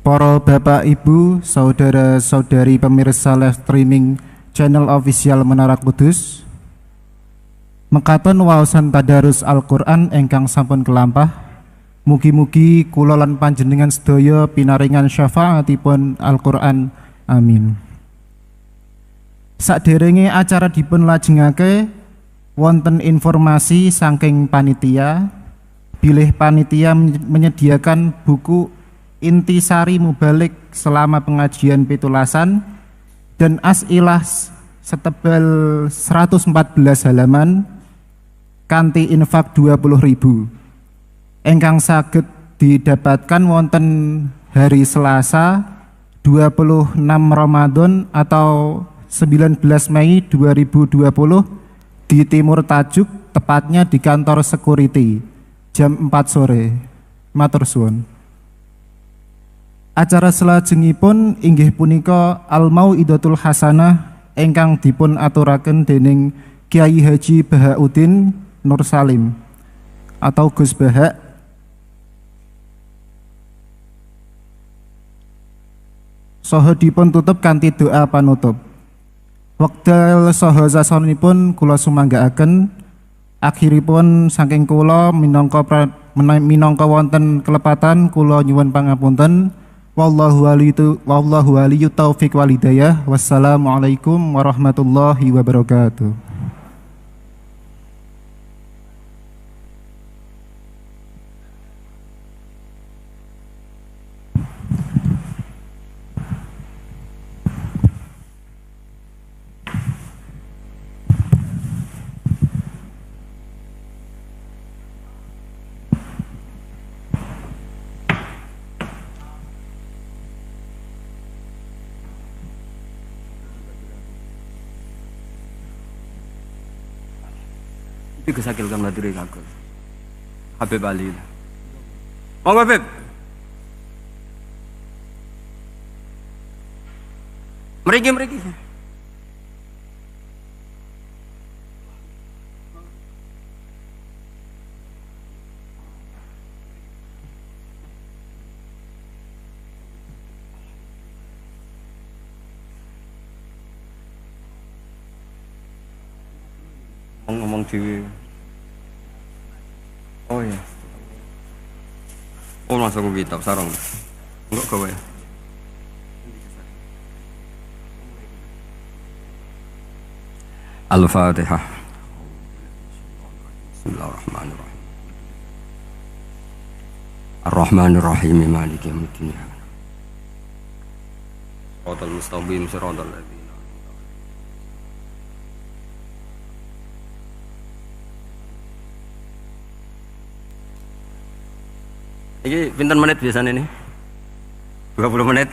Para bapak ibu, saudara-saudari pemirsa live streaming channel official Menara Kudus, mekaten waosan tadarus Al-Qur'an ingkang sampun kelampah. Mugi-mugi kula lan panjenengan sedaya pinaringan syafaatipun Al-Qur'an. Amin. Saderenge acara dipun lajengake wonten informasi saking panitia. Bilih panitia menyediakan buku Intisari Mubalik selama pengajian pitulasan dan as'ilah setebal 114 halaman kanthi infak 20.000 ingkang saged didapatkan wonten hari Selasa 26 Ramadan atau 19 Mei 2020 di Timur Tajuk, tepatnya di kantor security jam 4 sore. Matur suwun. Acara selajengipun inggih punika Al-Mau'idatul Hasanah ingkang dipun aturaken dening Kiai Haji Bahauddin Nur Salim atau Gus Bahak. Saha dipun tutup kanthi doa panutup. Wekdal saha sasanipun kula sumanggaaken, akhiripun saking kula minangka wonten kelepatan kula nyuwun pangapunten. Wallahu waliyyu taufiq wal hidayah. Wassalamualaikum warahmatullahi wabarakatuh. Iku sakil kam laturi kakul Habib Ali. Monggo Habib. Mriki. Ngomong dhewe. Oh iya. Oh langsung ke kitab sarung. Enggak gawe. Al-Fatihah. Bismillahirrahmanirrahim. Ar-Rahmanirrahim Maliki yaumiddin. Shiratal mustaqim shiratal ladzina. Ini pinten menit biasanya nih? 20 menit.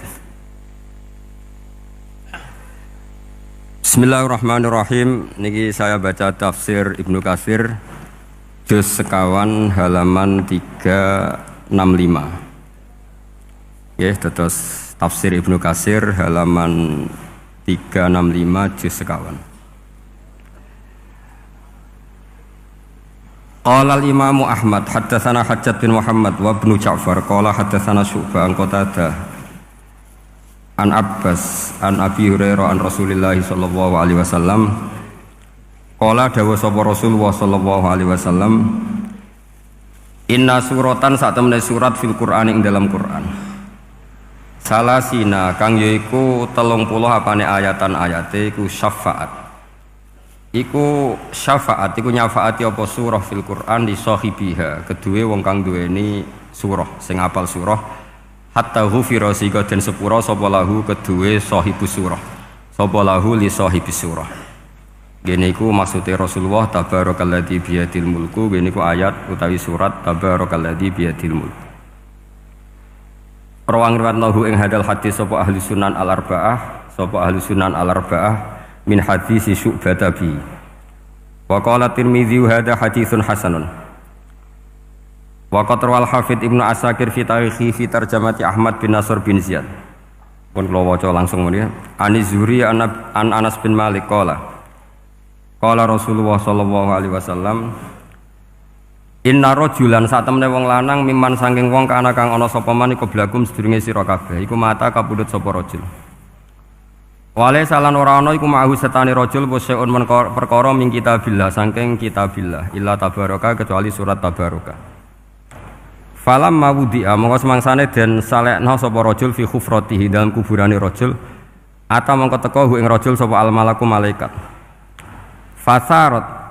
Bismillahirrahmanirrahim. Niki saya baca tafsir Ibnu Katsir juz sekawan halaman 365. Ya, terus tafsir Ibnu Katsir halaman 365 juz sekawan. Qala al-Imam Ahmad haddatsana Hajjat bin Muhammad wa Ibnu Ja'far qala haddatsana Syu'bah an Qatadah an Abbas an Abi Hurairah an Rasulillah sallallahu alaihi wasallam qala dawa sapa Rasulullah sallallahu alaihi wasallam inna suratan sak temene surat fil Qur'an ing dalam Qur'an salasina kang yaiku 30 apane ayatan ayate iku syafaat. Iku syafaat, iku nyafaati apa surah fil Qur'an di sahibiha, kedue wong kang duweni surah, sing apal surah, hatta ghufira sika den sepura sapa lahu kedue sahibus surah, sapa lahu li sahibis surah. Gene iku maksude Rasulullah tabarakalladzi biyadil mulku, gene iku ayat utawi surat tabarakalladzi biyadil mulku. Rawang riwayat lahu ing hadal hadis sapa ahli sunan al-arba'ah min hadis Syu'bah tabi. Wa qala Tirmidzi hadza haditsun hasanun. Wa qatra al-Hafidz Ibnu Asakir fi tarikhi fi tarjamati Ahmad bin Nasr bin Ziyad. Pun kula waca langsung mriki. Ani Zuhri an Anas bin Malik qala. Qala Rasulullah sallallahu alaihi wasallam Inna rajulan sak temene wong lanang miman saking wong kana kang ana sapa man iku blagum sedurunge sira kabeh iku mata kapundhut sapa rajul. Wale salan ora ana iku ma'hu setane rajul poseun perkara min kitabillah saking kitabillah illa tabaraka kecuali surat tabaraka. Falam mawdi'a mongko semangsane den salekna sapa rajul fi khufratihi dalam kuburane rajul ata mongko teka ing rajul sapa al malaku malaikat. Fasarat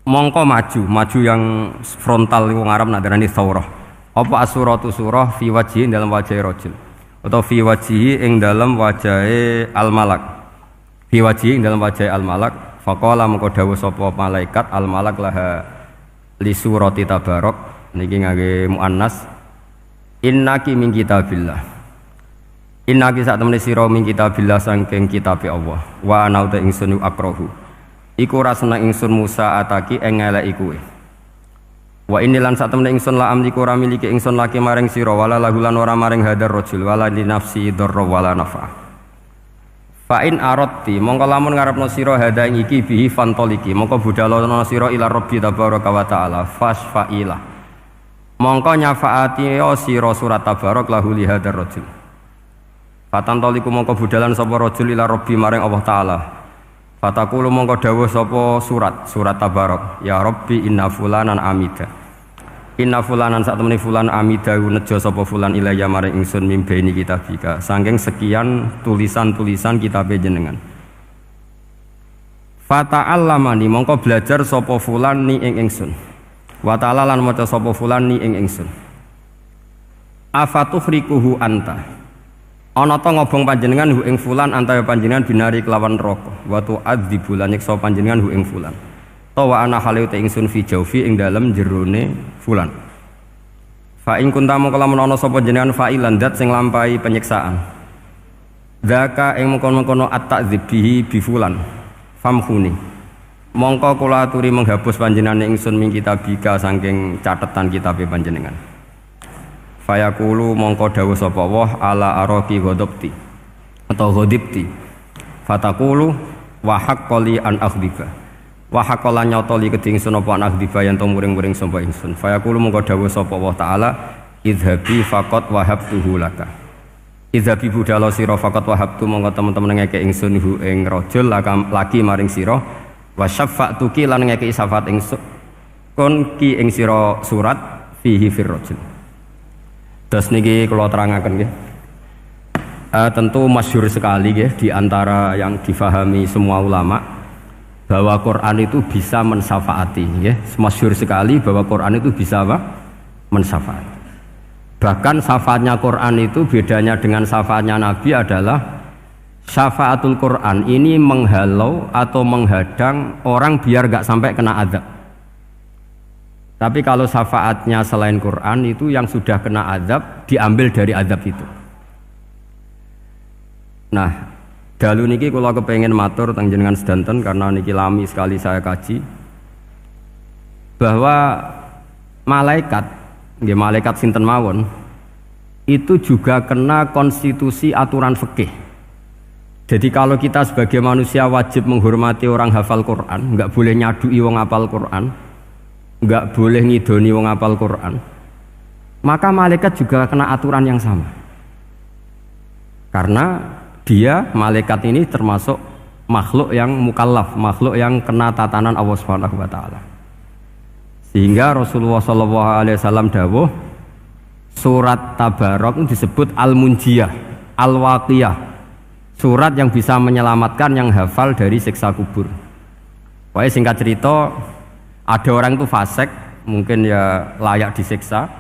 mongko maju yang frontal wong Arab nak darani thawrah. Apa asuratu surah fi wajhi dalam wajah rajul atau fi wajhi ing dalam wajahe al malak. Fi wajhi ing dalam wajahe al malak faqala mongko dawuh sapa malaikat al malak laha li surati tabarok niki ngangge muannas innaki min kitabillah. Innaki sak temene sira min kitabillah saking kitabe Allah wa ana uta ingsun akrahu iku ora seneng ingsun Musa ataki ing ngeleki kowe. Wa inilan sak temene ingsun la amliku ora miliki ingsun laki maring sira wala lahulan ora maring hadar rajul wala li nafsi darra wala nafa. Fa in aradti mongko lamun ngarepno sira hada ing iki bihi fantoliki mongko budhalono sira ila rabbi tabaraka wa taala fasfaila. Mongko nyafaati sira surat tabarak lahu li hadar rajul. Fatantoliku mongko budhalan sapa rajul ila rabbi maring Allah taala. Fatakulu mongko dawuh sapa surat tabarok ya rabbi inna fulanan amida inna fulanan sak temene fulan amida nejo sapa fulan ilayya maring ingsun mimbaini kitabika saking sekian tulisan-tulisan kitabe jenengan. Fata'allamani mongko belajar sapa fulan ni ing ingsun wa ta'ala lan maca sapa fulan ni ing ingsun. Afatuhrikuhu anta ana ta ngobong panjenengan hu ing fulan antaya panjenengan binari kelawan neraka wa tu'adzibu lan nyiksa panjenengan hu ing fulan ta wa ana halu ta ingsun fi jaufi ing dalem jerone fulan fa ing kunta mongko lamun ana sapa jenengan fa'ilan dat sing lampahi penyiksaan dzaka ing mengkono-kono at-ta'dzib bihi bi fulan famkhuni mongko kula aturi menghapus panjenengan ingsun min kitabika saking catetan kitabe panjenengan. Fayaqulu mongko dawuh sapa Allah ala araqi ghadabti atau ghadibti fataqulu wa haqqali an akhdiba wa haqqala nyotoli keding sun apa an akhdiba yen to muring-muring sapa ingsun. Fayaqulu mongko dawuh sapa Allah taala idhabi faqat wahabtuhu laka idhabi budala sira faqat wahabtu mongko temen-temen ngeke ingsun hu ing rajul laki maring sira wa syafa'tuki lan ngeke syafaat ingsun kon ki ing sira surat fihi fir rajul. Terus niki kalau terangaken nggih. Tentu masyhur sekali nggih di antara yang difahami semua ulama bahwa Quran itu bisa mensyafaati nggih. Masyhur sekali bahwa Quran itu bisa apa? Mensyafaati. Bahkan syafaatnya Quran itu bedanya dengan syafaatnya Nabi adalah syafaatul Quran ini menghalau atau menghadang orang biar gak sampai kena azab. Tapi kalau syafaatnya selain Quran itu yang sudah kena azab diambil dari azab itu. Nah, dalu niki kula kepengin matur teng jenengan sedanten karena niki lami sekali saya kaji bahwa malaikat, nggih malaikat sinten mawon itu juga kena konstitusi aturan fikih. Jadi kalau kita sebagai manusia wajib menghormati orang hafal Quran, enggak boleh nyadui wong hafal Quran. Enggak boleh ngidoni wong apal Quran, maka malaikat juga kena aturan yang sama karena dia malaikat ini termasuk makhluk yang mukallaf, makhluk yang kena tatanan Allah Subhanahu wa taala. Sehingga Rasulullah SAW dawuh surat Tabarok disebut Al-Munjiyah, Al-Waqiyah, surat yang bisa menyelamatkan yang hafal dari siksa kubur. Pokoknya singkat cerita, ada orang itu fasik, mungkin ya layak disiksa.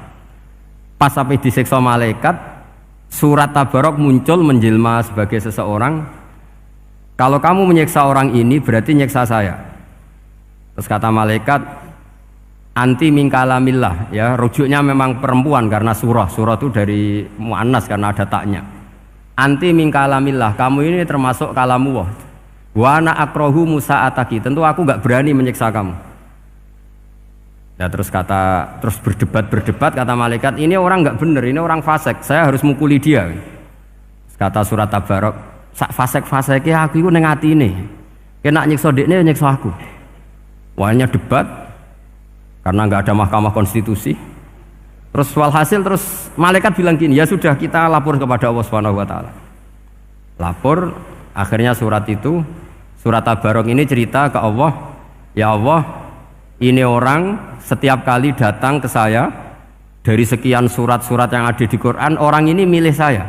Pas sampai disiksa malaikat, surat Tabarok muncul menjelma sebagai seseorang. Kalau kamu menyiksa orang ini, berarti nyiksa saya. Terus kata malaikat, anti min kalamillah, ya rujuknya memang perempuan karena surah itu dari muannas karena ada taknya. Anti min kalamillah, kamu ini termasuk kalamullah. Wa ana akrahu Musa ataki, tentu aku enggak berani menyiksa kamu. Ya terus berdebat kata malaikat, ini orang enggak benar, ini orang fasik, saya harus mukuli dia. Kata surat Tabarok, sak fasik-fasiknya aku itu ning atine. Kena nyiksa dekne nyiksa aku. Wahnya debat. karena nggak ada mahkamah konstitusi. Terus walhasil terus malaikat bilang gini, ya sudah kita lapor kepada Allah Subhanahu wa taala. Lapor, akhirnya surat itu, surat Tabarok ini cerita ke Allah, ya Allah, ini orang setiap kali datang ke saya dari sekian surat-surat yang ada di Quran, orang ini milih saya.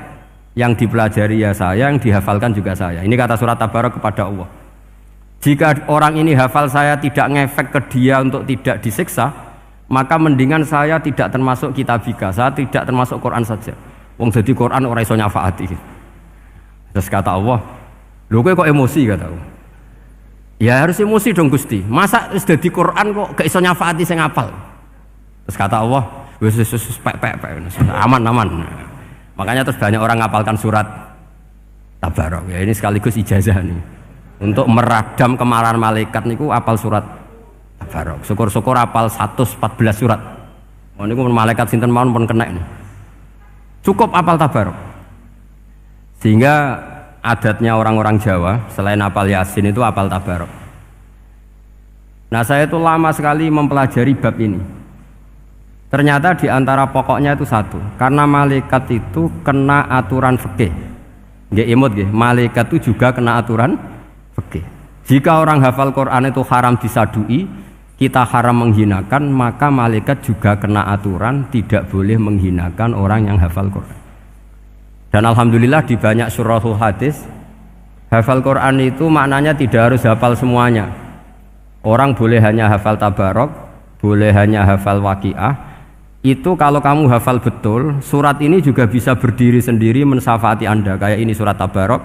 Yang dipelajari ya saya, yang dihafalkan juga saya. Ini kata surat Tabarok kepada Allah. Jika orang ini hafal saya tidak ngefek ke dia untuk tidak disiksa, maka mendingan saya tidak termasuk kitabika, saya tidak termasuk Quran saja. Wong jadi Quran ora iso nyafaati. Terus kata Allah, lho kowe kok emosi kata Allah. Ya harus emosi dong Gusti. Masa wis dadi Quran kok gak iso nyafaati sing ngapal. Terus kata Allah, wis pek aman. Makanya terus banyak orang ngapalkan surat Tabarok. Ya ini sekaligus ijazah nih. Untuk meradam kemarahan malaikat niku apal surat Tabarok. Syukur-syukur apal 114 surat. Oh niku malaikat sinten mawon pun kena ini. Cukup apal Tabarok. Sehingga adatnya orang-orang Jawa selain apal Yasin itu apal Tabarok. Nah, saya itu lama sekali mempelajari bab ini. Ternyata di antara pokoknya itu satu, karena malaikat itu kena aturan fikih. Nggih imut nggih, malaikat itu juga kena aturan fikih. Jika orang hafal Quran itu haram disadui, kita haram menghinakan, maka malaikat juga kena aturan tidak boleh menghinakan orang yang hafal Quran. Dan alhamdulillah di banyak surahul hadis, hafal Quran itu maknanya tidak harus hafal semuanya. Orang boleh hanya hafal Tabarok, boleh hanya hafal Waqiah. Itu kalau kamu hafal betul, surat ini juga bisa berdiri sendiri mensyafaati Anda. Kayak ini surat Tabarok,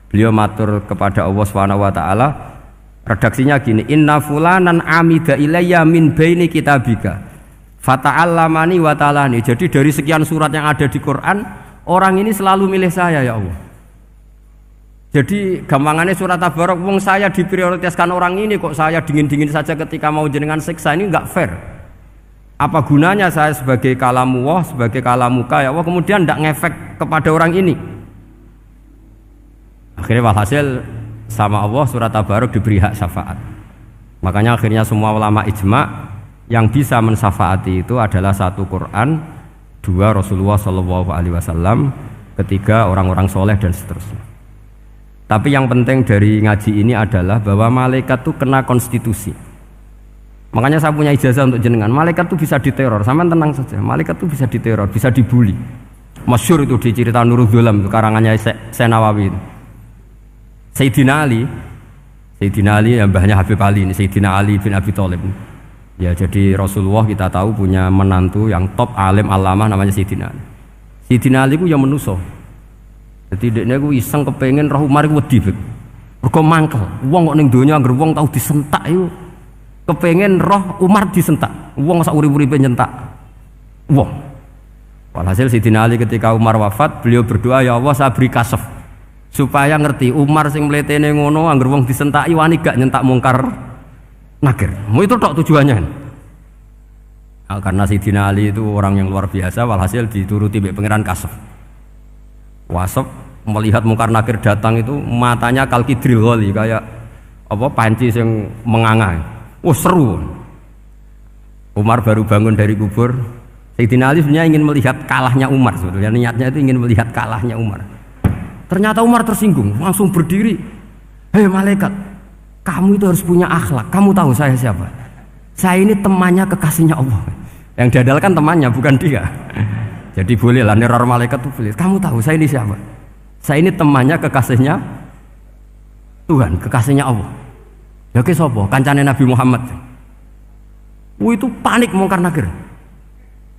beliau matur kepada Allah Subhanahu wa taala. Redaksinya gini, inna fulanan amida ilayya min baini kitabika fata'allamani wa ta'alani. Jadi dari sekian surat yang ada di Quran, orang ini selalu milih saya ya Allah. Jadi gampangannya surat Tabarok, wong saya diprioritaskan orang ini kok saya dingin-dingin saja ketika mau jenengan siksa, ini enggak fair. Apa gunanya saya sebagai kalamullah, sebagai kalamuka ya Allah, kemudian enggak ngefek kepada orang ini. Akhirnya walhasil sama Allah surat Tabarok diberi hak syafaat. Makanya akhirnya semua ulama ijma yang bisa mensyafaati itu adalah satu Quran, dua Rasulullah SAW, ketiga orang-orang soleh dan seterusnya. Tapi yang penting dari ngaji ini adalah bahwa malaikat itu kena konstitusi. Makanya saya punya ijazah untuk jenengan. Malaikat itu bisa diteror, sampean tenang saja. Malaikat itu bisa diteror, bisa dibully. Masyhur itu di cerita Nurul Dzolam itu karangannya Senawawi. Sayyidina Ali yang mbahnya Habib Ali ini, Sayyidina Ali bin Abi Thalib. Ya jadi Rasulullah kita tahu punya menantu yang top alim alamah namanya Sayyidina Ali. Sayyidina Ali ku yang menuso. Jadi dekne ku iseng kepengen roh Umar ku wedi. Mergo mangkel. Wong kok ning donya anggere wong tau disentak iku kepengen roh Umar disentak. Wong sak urip-uripe nyentak wong. Walhasil Sayyidina Ali ketika Umar wafat, beliau berdoa, ya Allah saya beri kasaf supaya ngerti Umar sing mletene ngono anggere wong disentaki wani gak nyentak mungkar nakir. Itu tok tujuannya. Nah, karena Sayyidina Ali itu orang yang luar biasa, walhasil dituruti mbek pangeran kasaf. Wasaf melihat mungkar nakir datang itu matanya kalkidril ghali kayak apa panci yang menganga. Seru. Umar baru bangun dari kubur. Sayyidina Ali sebenarnya ingin melihat kalahnya Umar sebetulnya, niatnya itu ingin melihat kalahnya Umar. Ternyata Umar tersinggung, langsung berdiri. Hei malaikat, kamu itu harus punya akhlak. Kamu tahu saya siapa? Saya ini temannya kekasihnya Allah. Yang diandalkan temannya bukan dia. Jadi boleh lah neror malaikat itu boleh. Kamu tahu saya ini siapa? Saya ini temannya kekasihnya Tuhan, kekasihnya Allah. Ya ke sapa? Kancane Nabi Muhammad. Itu panik mungkar nakir.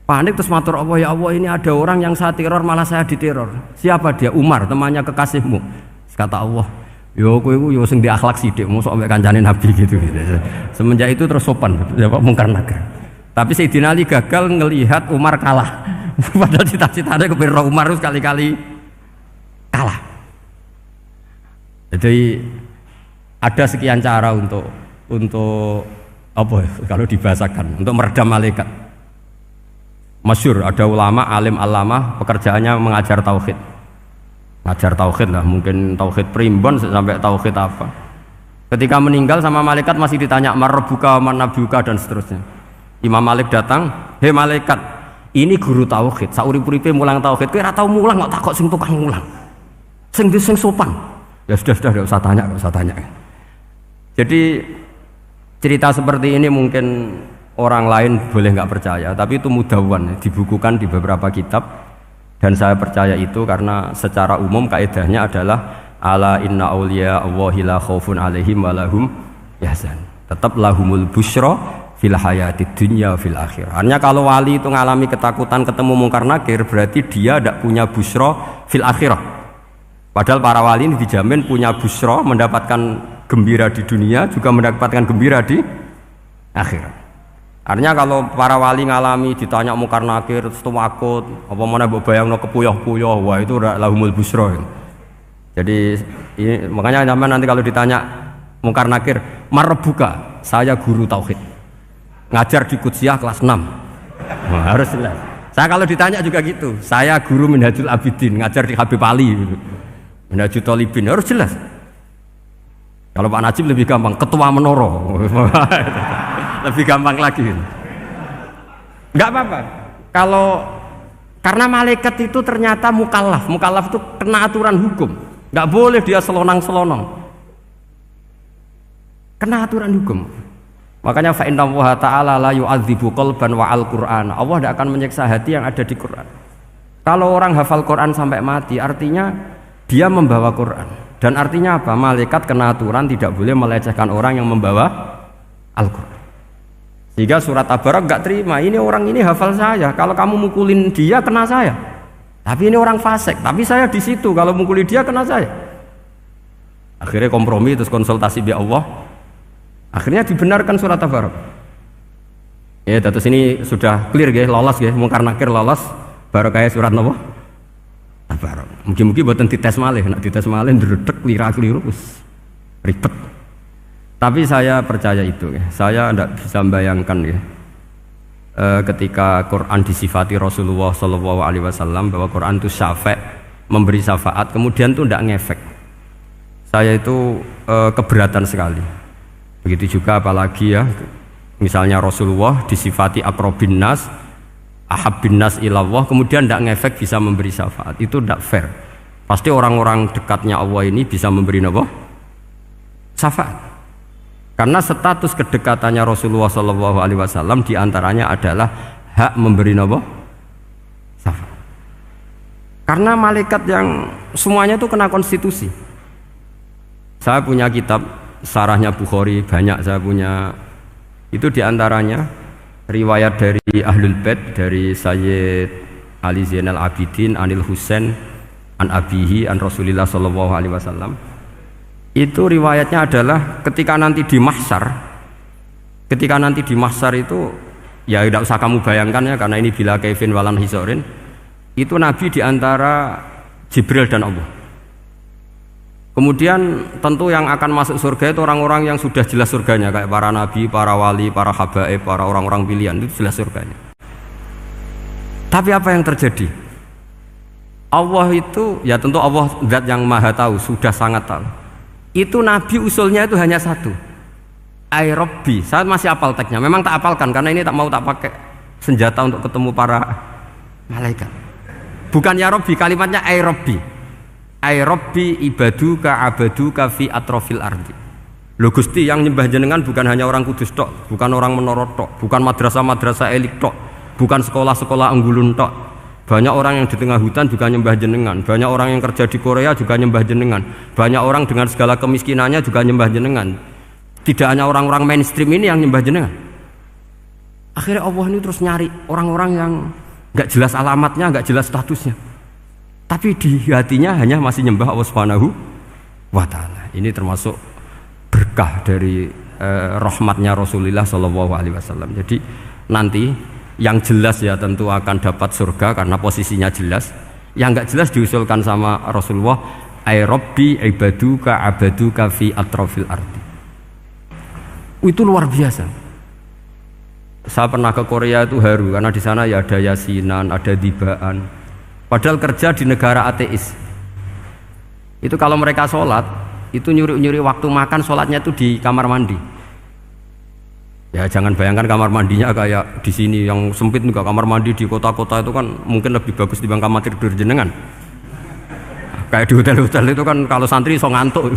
Panik terus matur Allah, ya Allah ini ada orang yang saya teror malah saya diteror. Siapa dia? Umar, temannya kekasihmu. Kata Allah, yo kowe iku yo sing di akhlak sithik mosok ambek kancane Nabi gitu. Semenjak itu terus sopan jawab mungkar nakir. Tapi Sayyidina Ali gagal ngelihat Umar kalah. Padahal cita-citanya kepengin Umar sekali-kali kalah. Jadi ada sekian cara untuk apa kalau dibahasakan untuk meredam malaikat. Masyhur ada ulama alim alamah pekerjaannya mengajar tauhid. Ngajar tauhid lah, mungkin tauhid primbon sampai tauhid apa. Ketika meninggal sama malaikat masih ditanya marbuka, manabiuka dan seterusnya. Imam Malik datang, "Hei malaikat, ini guru tauhid, saurip-uripe mulang tauhid, kowe ora tau mulang kok takok sing tukang mulang. Sing sopan." Ya sudah enggak usah tanya. Jadi cerita seperti ini mungkin orang lain boleh nggak percaya, tapi itu mudawwan, dibukukan di beberapa kitab, dan saya percaya itu karena secara umum kaidahnya adalah ala inna auliya Allahi la khaufun alaihim wa lahum yahzan. Tetap lahumul busyra fil hayatid dunya fil akhirah. Artinya kalau wali itu ngalami ketakutan ketemu mungkar nakir, berarti dia tidak punya busyra fil akhirah. Padahal para wali ini dijamin punya busyra, mendapatkan gembira di dunia, juga mendapatkan gembira di akhirat. Artinya kalau para wali ngalami ditanya mungkar nakir, terus takut, apa mana mbok bayangno kepuyah-puyah, wah itu lahumul busyra. Jadi ini, makanya zaman nanti kalau ditanya mungkar nakir, marbuka, saya guru tauhid, ngajar di Qudsiyah kelas 6. Nah, harus jelas. Saya kalau ditanya juga gitu, saya guru Minhajul Abidin, ngajar di Habib Ali, Minhajul Thalibin, harus jelas. Kalau Pak Najib lebih gampang, ketua menoro, lebih gampang lagi. Enggak apa-apa. Kalau karena malaikat itu ternyata mukallaf itu kena aturan hukum, enggak boleh dia selonang-selonong, kena aturan hukum. Makanya fa inna Allah ta'ala la yu'adzibu qalban wa al-Qur'an. Allah tidak akan menyiksa hati yang ada di Quran. Kalau orang hafal Quran sampai mati, artinya dia membawa Quran. Dan artinya apa? Malaikat kena aturan tidak boleh melecehkan orang yang membawa Al-Quran. Sehingga surat Tabarak enggak terima, ini orang ini hafal saya, kalau kamu mukulin dia kena saya. Tapi ini orang fasik, tapi saya di situ, kalau mukuli dia kena saya. Akhirnya kompromi, terus konsultasi bi Allah. Akhirnya dibenarkan surat Tabarak. Ya, terus ini sudah clear ya, lolos ya, mungkar nakir lolos, baru kayak surat Nabi Tabarak. Mungkin-mungkin buatan dites malih, nak dites malih ndredeg keliru ribet. Tapi saya percaya itu ya. Saya tidak bisa membayangkan ya, ketika Quran disifati Rasulullah SAW bahwa Quran itu syafa', memberi syafaat, kemudian itu tidak ngefek. Saya itu keberatan sekali. Begitu juga apalagi ya, misalnya Rasulullah disifati aqrabin nas, ahabbin nas ilallah, kemudian tidak ngefek bisa memberi syafaat, itu tidak fair. Pasti orang-orang dekatnya Allah ini bisa memberi apa? Syafaat. Karena status kedekatannya Rasulullah SAW diantaranya adalah hak memberi apa? Syafaat. Karena malaikat yang semuanya itu kena konstitusi. Saya punya kitab Sarahnya Bukhari, banyak saya punya. Itu diantaranya riwayat dari Ahlul Bait, dari Sayyid Ali Zainal Abidin, Anil Husain, an Abihi, an Rasulillah SAW. Itu riwayatnya adalah ketika nanti di mahsyar itu, ya tidak usah kamu bayangkan ya, karena ini bila kaifin walan hisorin, itu Nabi diantara Jibril dan Allah. Kemudian tentu yang akan masuk surga itu orang-orang yang sudah jelas surganya, kayak para nabi, para wali, para habaib, para orang-orang pilihan, itu jelas surganya. Tapi apa yang terjadi? Allah itu, ya tentu Allah zat yang maha tahu, sudah sangat tahu. Itu nabi usulnya itu hanya satu, ay Rabbi. Saya masih apal teksnya, memang tak apalkan karena ini tak mau tak pakai senjata untuk ketemu para malaikat. Bukan ya Rabbi, kalimatnya ay Rabbi. Ay Rabbi ibaduka abaduka fi atrofil ardi. Lho Gusti, yang nyembah jenengan bukan hanya orang Kudus tok, bukan orang Menara tok, bukan madrasah-madrasah elit tok, bukan sekolah-sekolah Anggulun tok. Banyak orang yang di tengah hutan juga nyembah jenengan, banyak orang yang kerja di Korea juga nyembah jenengan, banyak orang dengan segala kemiskinannya juga nyembah jenengan. Tidak hanya orang-orang mainstream ini yang nyembah jenengan. Akhirnya Allah ini terus nyari orang-orang yang nggak jelas alamatnya, nggak jelas statusnya, tapi di hatinya hanya masih nyembah Allah Subhanahu wa Ta'ala. Ini termasuk berkah dari rahmatnya Rasulullah SAW. Jadi nanti yang jelas ya tentu akan dapat surga karena posisinya jelas. Yang enggak jelas diusulkan sama Rasulullah, ay Rabbi ibaduka abaduka fi atrofil ardi. Itu luar biasa. Saya pernah ke Korea itu haru karena di sana ya ada yasinan, ada dibaan. Padahal kerja di negara ateis. Itu kalau mereka sholat, itu nyuri-nyuri waktu makan, sholatnya itu di kamar mandi. Ya jangan bayangkan kamar mandinya kayak di sini yang sempit juga. Kamar mandi di kota-kota itu kan mungkin lebih bagus dibanding kamar tidur jenengan. Kayak di hotel-hotel itu kan kalau santri so ngantuk.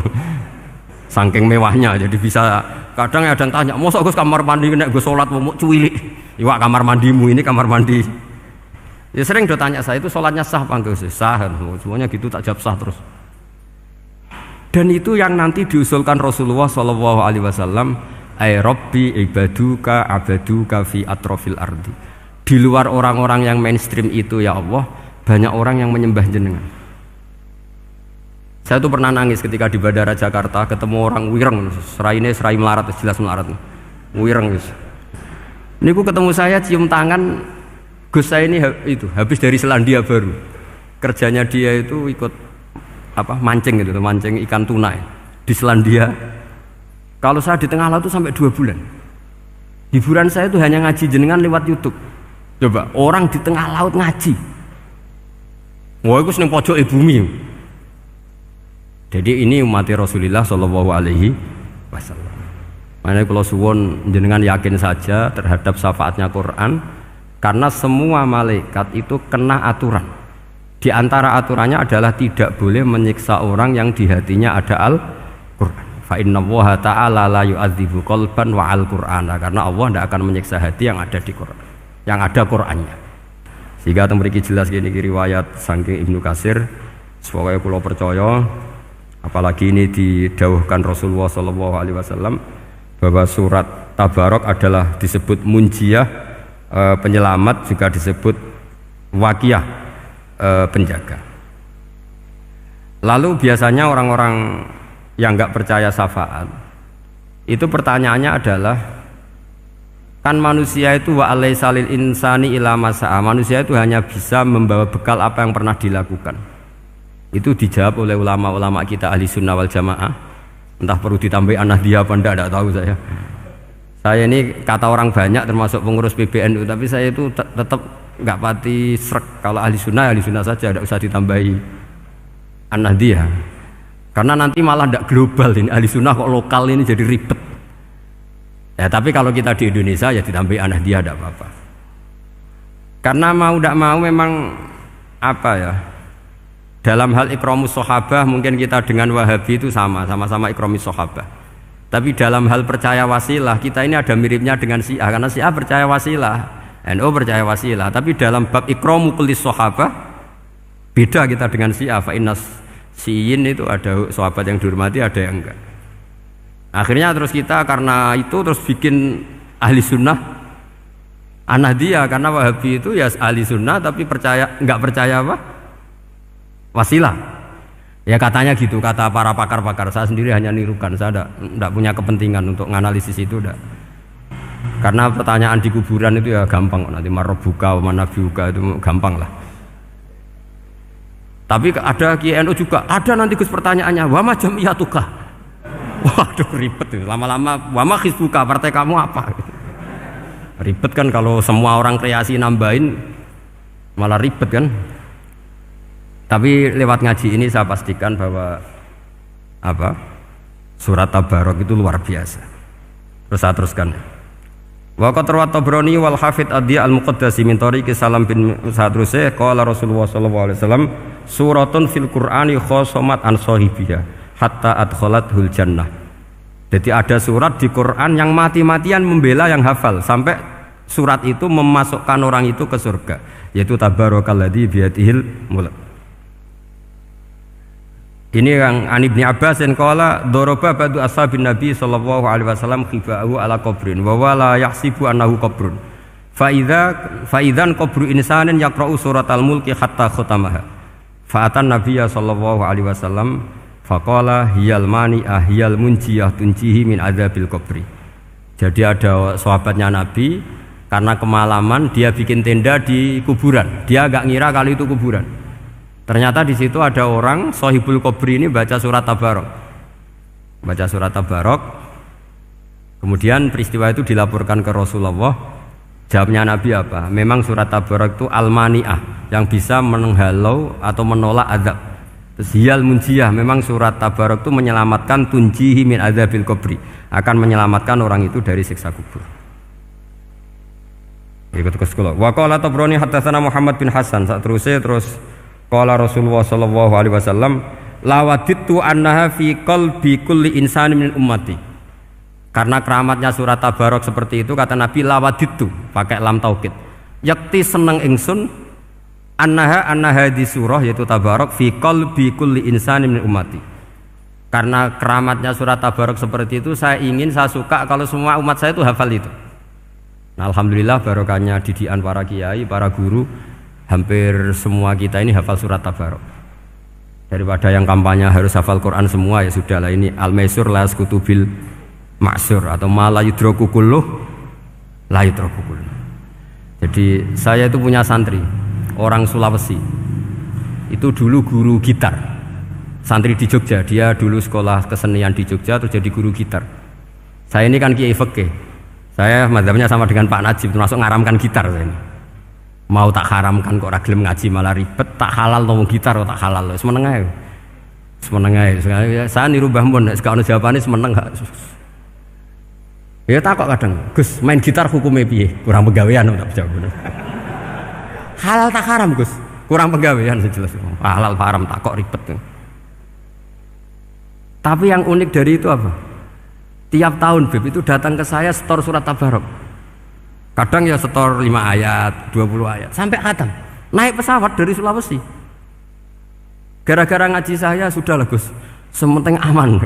Saking mewahnya, jadi bisa kadang ada yang tanya, mosok Gus kamar mandi nek Gus salat mau cuwilik. Iwak kamar mandimu ini kamar mandi. Ya sering do tanya saya itu salatnya sah apa enggak? Sah, semuanya gitu tak jawab sah terus. Dan itu yang nanti diusulkan Rasulullah sallallahu alaihi wasallam, ay rabbi ibaduka abaduka fi atrofil ardi. Di luar orang-orang yang mainstream itu ya Allah, banyak orang yang menyembah jenengan. Saya tuh pernah nangis ketika di Bandara Jakarta ketemu orang wireng, serai melarat, jelas melarat, wireng guys. Ini aku ketemu saya cium tangan, Gus saya ini itu habis dari Selandia Baru, kerjanya dia itu ikut apa mancing gitu, mancing ikan tuna di Selandia. Kalau saya di tengah laut itu sampai 2 bulan. Hiburan saya itu hanya ngaji jenengan lewat YouTube. Coba orang di tengah laut ngaji. Wah, itu seneng pojok bumi. Jadi ini umat Rasulullah Shallallahu Alaihi Wasallam. Makanya kalau suwon jenengan yakin saja terhadap syafaatnya Quran, karena semua malaikat itu kena aturan. Di antara aturannya adalah tidak boleh menyiksa orang yang di hatinya ada Al-Quran. Fa inna Allaha ta'ala la yu'adzibu qalban wa al-Qur'ana, karena Allah tidak akan menyiksa hati yang ada di Quran, yang ada Qurannya. Sehingga memiliki jelas gini riwayat saking Ibnu Katsir, semoga kula percaya. Apalagi ini didawuhkan Rasulullah Sallallahu Alaihi Wasallam bahwa surat Tabarok adalah disebut munjiyah, penyelamat, juga disebut wakiyah, penjaga. Lalu biasanya orang-orang yang nggak percaya syafaat itu pertanyaannya adalah, kan manusia itu wa alaisalil insani ila masa'a, manusia itu hanya bisa membawa bekal apa yang pernah dilakukan. Itu dijawab oleh ulama-ulama kita ahli sunnah wal jamaah. Entah perlu ditambah anahdia apa enggak tahu saya. Saya ini kata orang banyak termasuk pengurus PBNU, tapi saya itu tetap enggak pati srek. Kalau ahli sunnah saja, enggak usah ditambahi anahdia. Karena nanti malah enggak global ini, ahli sunnah kok lokal ini jadi ribet. Ya tapi kalau kita di Indonesia ya ditambahi anahdia enggak apa-apa. Karena mau enggak mau memang apa ya? Dalam hal ikramus sahabah mungkin kita dengan Wahabi itu sama-sama ikramus sahabah. Tapi dalam hal percaya wasilah kita ini ada miripnya dengan Syiah, karena Syiah percaya wasilah, NU percaya wasilah. Tapi dalam bab ikramu kulis sahabah beda kita dengan Syiah. Fa innas Syiin itu ada sahabat yang dihormati, ada yang enggak. Akhirnya terus kita karena itu terus bikin ahli sunnah Anahdiyah, karena Wahabi itu ya ahli sunnah tapi enggak percaya apa? Wasilah. Ya katanya gitu, kata para pakar-pakar. Saya sendiri hanya nirukan, saya tidak punya kepentingan untuk menganalisis itu. Karena pertanyaan di kuburan itu ya gampang, nanti marobuka, manabiuka itu gampang lah. Tapi ada KNU juga, ada nanti Gus pertanyaannya, wama jamiyatuka. Waduh ribet itu, lama-lama wama hizbuka, partai kamu apa? Ribet kan kalau semua orang kreasi nambahin, malah ribet kan. Tapi lewat ngaji ini saya pastikan bahwa apa surat Tabarok itu luar biasa. Terus saya teruskan. Wa qad rawat Tabrani wal Hafidz Ad-Diya al-Muqaddasi min tariqi Salam bin Sadrusih qala Rasulullah sallallahu alaihi wasallam suratun fil Qur'ani khosomat an sahibiha hatta adkhalathul jannah. Jadi ada surat di Quran yang mati-matian membela yang hafal sampai surat itu memasukkan orang itu ke surga, yaitu Tabarakalladzi biyadihil mulk. Ini yang Ani bin Abbas dan qala daraba ba'du ashabin Nabi sallallahu alaihi wasallam khibahu ala qabrin wa wala yahsibu annahu qabrun fa idzan qabru insanin yaqra'u suratal mulki hatta khatamaha fa atan nabiyya sallallahu alaihi wasallam faqala hiyal mani'ah hiyal munjiyah tunjihi min adzabil qabri. Jadi ada sahabatnya Nabi karena kemalaman dia bikin tenda di kuburan, dia agak ngira kalau itu kuburan. Ternyata di situ ada orang Sohibul Qabri ini baca surat Tabarok. Baca surat Tabarok. Kemudian peristiwa itu dilaporkan ke Rasulullah. Jawabnya Nabi apa? Memang surat Tabarok itu al-mani'ah, yang bisa menghalau atau menolak azab. Terus hiyal munjiyah, memang surat Tabarok itu menyelamatkan tunjihi min adzabil qabri, akan menyelamatkan orang itu dari siksa kubur. Ikut terus kula. Wa qala Tabrani hadatsana Muhammad bin Hasan. Terus qala Rasulullah sallallahu alaihi wasallam lawadittu annaha fi qalbi kulli insani min ummati. Karena keramatnya surat Tabarok seperti itu kata Nabi lawadittu pakai lam taukid. Yakti seneng ingsun annaha di surah yaitu Tabarok fi qalbi kulli insani min ummati. Karena keramatnya surat Tabarok seperti itu, saya suka kalau semua umat saya itu hafal itu. Nah, alhamdulillah barokahnya didikan para kiai, para guru, hampir semua kita ini hafal surat Tabarok. Daripada yang kampanye harus hafal Quran semua, ya sudahlah, ini al-maisur la yasqutubil ma'sur atau ma la yudraku kulluh la yudraku kulluh. Jadi saya itu punya santri orang Sulawesi. Itu dulu guru gitar. Santri di Jogja, dia dulu sekolah kesenian di Jogja terus jadi guru gitar. Saya ini kan kiai fikih. Saya mazhabnya sama dengan Pak Najib, termasuk ngaramkan gitar saya ini. Mau tak haramkan kok ora gelem ngaji malah ribet, tak halal to gitar kok tak halal. Semeneng ae. Semeneng ae. Saya niru Mbah Mun nek ono jawabane semeneng gak. Ya takok kadang, Gus, main gitar hukumnya piye? Kurang pegawean tak jawab. Halal tak haram, Gus? Kurang pegawean jelas. Halal haram takok ribet. Tapi yang unik dari itu apa? Tiap tahun Beb itu datang ke saya setor surat Tabarok. Kadang ya setor 5 ayat, 20 ayat, sampai khatam. Naik pesawat dari Sulawesi. Gara-gara ngaji saya sudahlah Gus, sementing aman.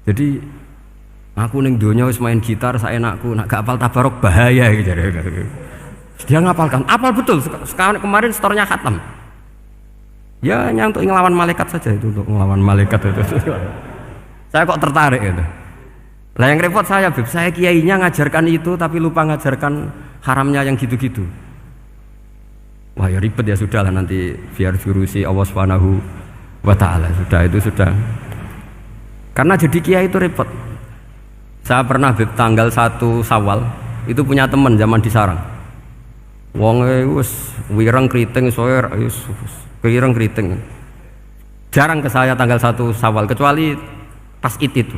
Jadi aku ning donya wis main gitar saenakku, nak gak apal Tabarok bahaya gitu. Dia ngapalkan, apal betul. Sekarang kemarin setornya khatam. Ya hanya untuk ngelawan malaikat saja itu, untuk ngelawan malaikat itu. Saya kok tertarik gitu. Lah yang repot saya, Beb, saya kiainya ngajarkan itu tapi lupa ngajarkan haramnya yang gitu-gitu. Wah ya ribet ya, sudahlah nanti biar diurusi Allah Subhanahu wa taala. Sudah itu sudah. Karena jadi kiai itu repot. Saya pernah Beb tanggal 1 Syawal itu punya teman zaman di Sarang. Wong wis wireng kriting soer kirang keriting. Jarang ke saya tanggal 1 Syawal kecuali pas itu.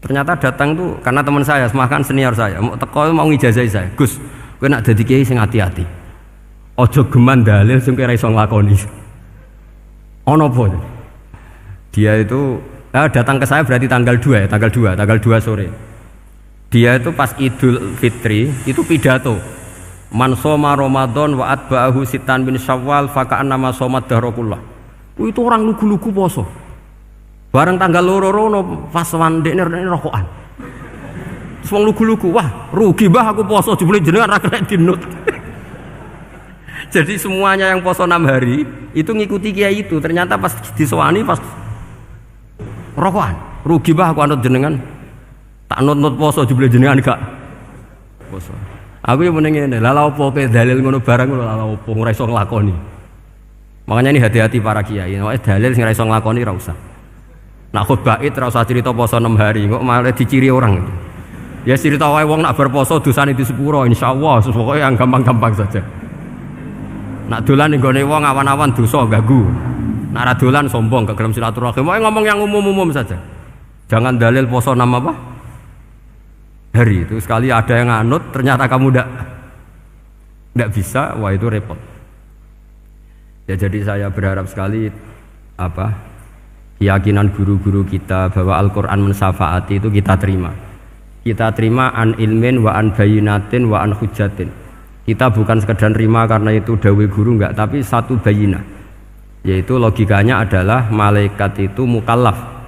Ternyata datang tuh karena teman saya, semakan senior saya, mau teko mau ngijazahi saya. Gus, kowe nak dadi kiai sing hati-hati. Aja geman dalil sing ora iso nglakoni. Ono apa? Dia itu datang ke saya berarti tanggal 2 ya, tanggal 2 sore. Dia itu pas Idul Fitri itu pidato. Man soma Ramadan wa atba'ahu sitan bin Syawal faka'annama somat dahrokullah. Itu orang lugu-lugu poso. Bareng tanggal loro-loro pas wandekne rokokan. Terus wong lugu-lugu, wah rugi mbah aku poso jebule jenengan ra kena dinut. Jadi semuanya yang poso 6 hari itu ngikuti kiai itu. Ternyata pas disowani pas rokokan. Rugi mbah aku anut jenengan. Tak nut-nut poso jebule jenengan gak poso. Aku yang meneng ngene, lha opo kowe dalil ngono barang ngono lha opo ora iso nglakoni. Makanya ini hati-hati para kiai, nek dalil sing ora iso nglakoni ora usah. Nak khutbah id ora usah cerita poso 6 hari, kok malah diciri orang. Ya cerita wae wong nak berposo dosane di sepuro insyaallah, pokoke yang gampang-gampang saja. Nak dolan ning gone wong awan-awan dosa ganggu. Nak ra dolan sombong gak gelem silaturahim. Pokoke ngomong yang umum-umum saja. Jangan dalil poso 6 apa? Hari itu sekali ada yang nganut ternyata kamu tidak bisa, wah itu repot ya. Jadi saya berharap sekali keyakinan guru-guru kita bahwa Al-Quran mensyafaati itu kita terima an ilmin wa an bayinatin wa an hujatin. Kita bukan sekedar terima karena itu dawe guru enggak, tapi satu bayinah, yaitu logikanya adalah malaikat itu mukallaf.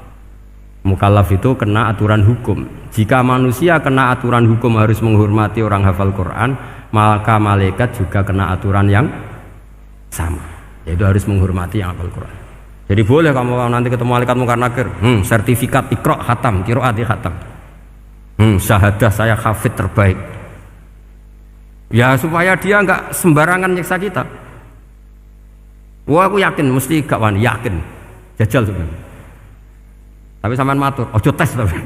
Mukallaf itu kena aturan hukum. Jika manusia kena aturan hukum harus menghormati orang hafal Quran, maka malaikat juga kena aturan yang sama, yaitu harus menghormati yang hafal Quran. Jadi boleh kamu nanti ketemu malaikat mungkar nakir, sertifikat Iqra khatam, qiraati khatam, syahadah saya hafid terbaik. Ya supaya dia enggak sembarangan nyiksa kita. Wah aku yakin mesti gak wani, yakin jajal sebenarnya. Tapi sampean matur, ojo tes tapi.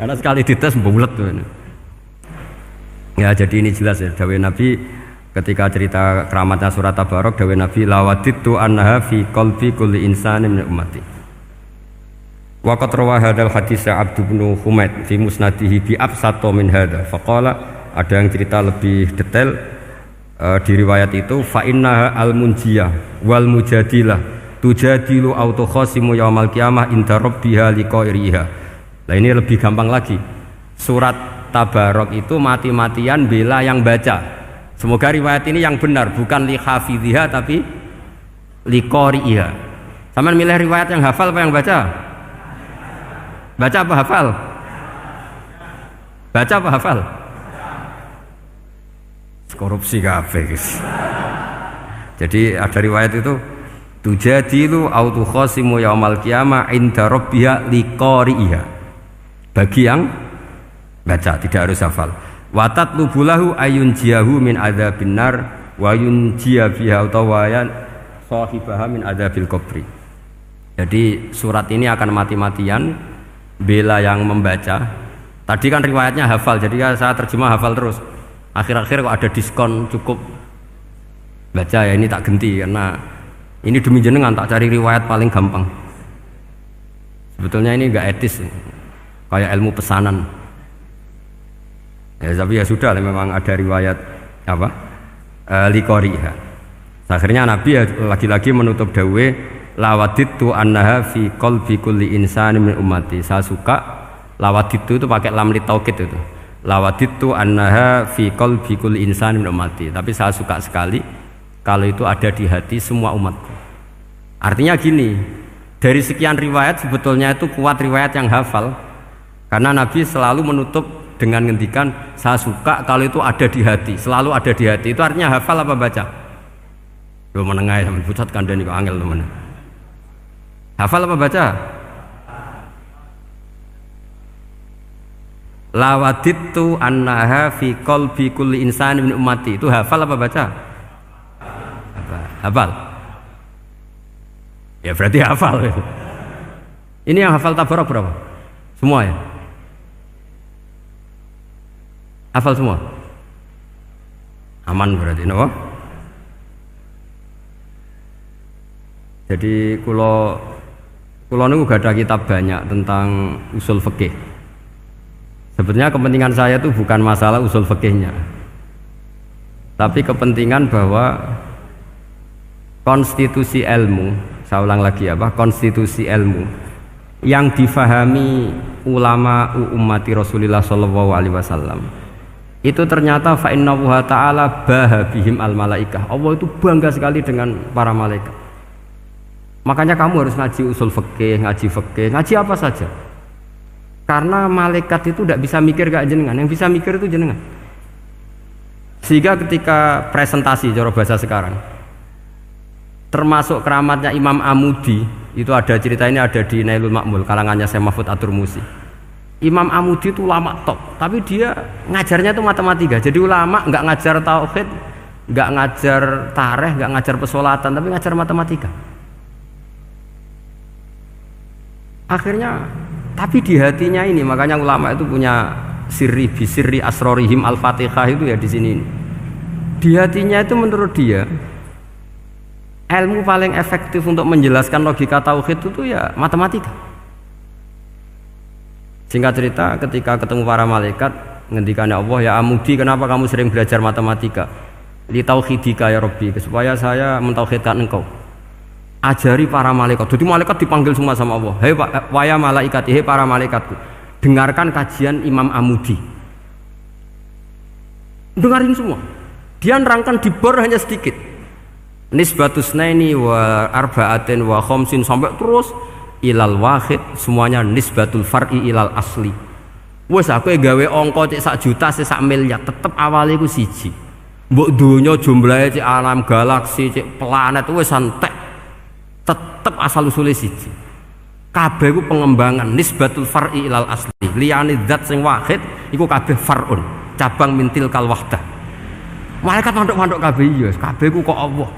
Karena sekali dites bulet tuh. Ya jadi ini jelas ya, dawuh Nabi ketika cerita keramatnya surat Tabarok, dawuh Nabi lawadittu annaha fi qalbi kulli insanin min ummati. Wa qad rawa hadzal hadits Abd bin Humaid fi musnadihi bi absato min hadza. Faqala, ada yang cerita lebih detail di riwayat itu, fa innaha al-munjiyah wal mujadilah tujadilu autokhasimu yaumal qiyamah inda rabbiha liqairiha. Nah ini lebih gampang lagi. Surat Tabarok itu mati-matian bela yang baca. Semoga riwayat ini yang benar, bukan li hafidhiha tapi liqairiha. Sama milih riwayat yang hafal apa yang baca? Baca apa hafal? Baca apa hafal? Korupsi kabeh. Jadi ada riwayat itu tujadilu au tukhasimu yaumal qiyamah inda rabbiha liqari'iha. Bagi yang baca, tidak harus hafal. Wa tatlubu lahu ayunjiyahu min adzabin nar wa yunjiya biha utawayan sahibaha min adzabil qabri. Jadi surat ini akan mati-matian bela yang membaca. Tadi kan riwayatnya hafal, jadi saya terjemah hafal terus. Akhir-akhir kok ada diskon cukup baca ya, ini tak ganti karena ini demi jenengan tak cari riwayat paling gampang. Sebetulnya ini enggak etis, kayak ilmu pesanan. Ya tapi ya sudah, memang ada riwayat apa? Liqariha. Akhirnya Nabi ya lagi-lagi menutup dawe lawaditu annaha fi qalbi kulli insani min ummati. Saya suka lawaditu itu pakai lam li taukid itu. Lawaditu annaha fi qalbi kulli insani min ummati. Tapi saya suka sekali kalau itu ada di hati semua umatku. Artinya gini, dari sekian riwayat sebetulnya itu kuat riwayat yang hafal. Karena Nabi selalu menutup dengan ngendikan saya suka kalau itu ada di hati, selalu ada di hati. Itu artinya hafal apa baca? Loh menengah sampai pucat kandani kok angel teman. Hafal apa baca? Lawaditu annaha fi qalbi kulli insani min ummati. Itu hafal apa baca? Hafal. Ya berarti hafal. Ini yang hafal Tabarok berapa? Semua ya? Hafal semua? Aman berarti, no? Jadi kulo niku gak ada kitab banyak tentang usul fikih. Sebetulnya kepentingan saya itu bukan masalah usul fikihnya, tapi kepentingan bahwa konstitusi ilmu, saya ulang lagi apa, konstitusi ilmu yang difahami ulama ummati Rasulullah sallallahu alaihi wasallam itu ternyata fa innallaha ta'ala bahabihim al malaikah. Allah itu bangga sekali dengan para malaikat. Makanya kamu harus ngaji usul fikih, ngaji apa saja. Karena malaikat itu tidak bisa mikir gak jenengan, yang bisa mikir itu jenengan. Sehingga ketika presentasi cara bahasa sekarang, termasuk keramatnya Imam Amudi, itu ada cerita ini ada di Nailul Ma'mul kalangannya Syekh Mahfud At-Turmusi. Imam Amudi itu ulama top, tapi dia ngajarnya itu matematika. Jadi ulama nggak ngajar tauhid, nggak ngajar tarikh, nggak ngajar pesolatan, tapi ngajar matematika. Akhirnya, tapi di hatinya ini, makanya ulama itu punya sirri asrorihim al-fatihah itu ya di sini. Di hatinya itu menurut dia ilmu paling efektif untuk menjelaskan logika tauhid itu ya matematika. Singkat cerita, ketika ketemu para malaikat, ngendikannya Allah, ya Amudi, kenapa kamu sering belajar matematika? Li tauhidika ya Rabbi, supaya saya mentauhidkan engkau. Ajari para malaikat. Jadi malaikat dipanggil semua sama Allah. Hei waya malaikat, hei para malaikatku, dengarkan kajian Imam Amudi. Dengarin semua. Dia nerangkan di bor hanya sedikit. Nisbatus naini wa arba'atin wa khamsin sampai terus ilal wahid, semuanya nisbatul far'i ilal asli. Wes aku gawe angka cek 1 juta cek 1 miliar, tetep awalnya ku siji. Mbok donya jumlahe cek alam galaksi cek planet wes santek, tetep asal usule siji. Kabeh ku pengembangan nisbatul far'i ilal asli. Liyane zat sing wahid iku kabeh far'un, cabang mintil kal wahdah. Malaikat manduk-manduk kabeh ya, kabeh ku kok Allah.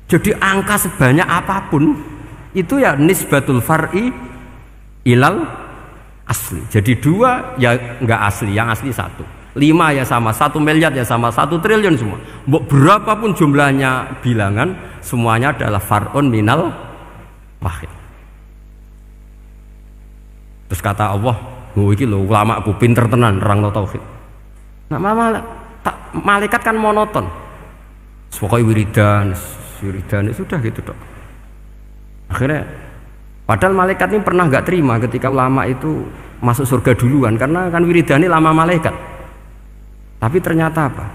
Jadi angka sebanyak apapun itu ya nisbatul far'i ilal asli. Jadi 2 ya enggak asli, yang asli 1. 5 ya sama, 1 miliar ya sama, 1 triliun semua. Berapapun jumlahnya bilangan, semuanya adalah far'un minal wahid. Terus kata Allah, "Oh iki lho ulamaku pinter tenan nerangno tauhid." Nah, malaikat kan monoton. Pokoknya wiridan sudah gitu dok. Akhirnya, padahal malaikat ini pernah nggak terima ketika ulama itu masuk surga duluan karena kan wiridan ini lama malaikat. Tapi ternyata apa?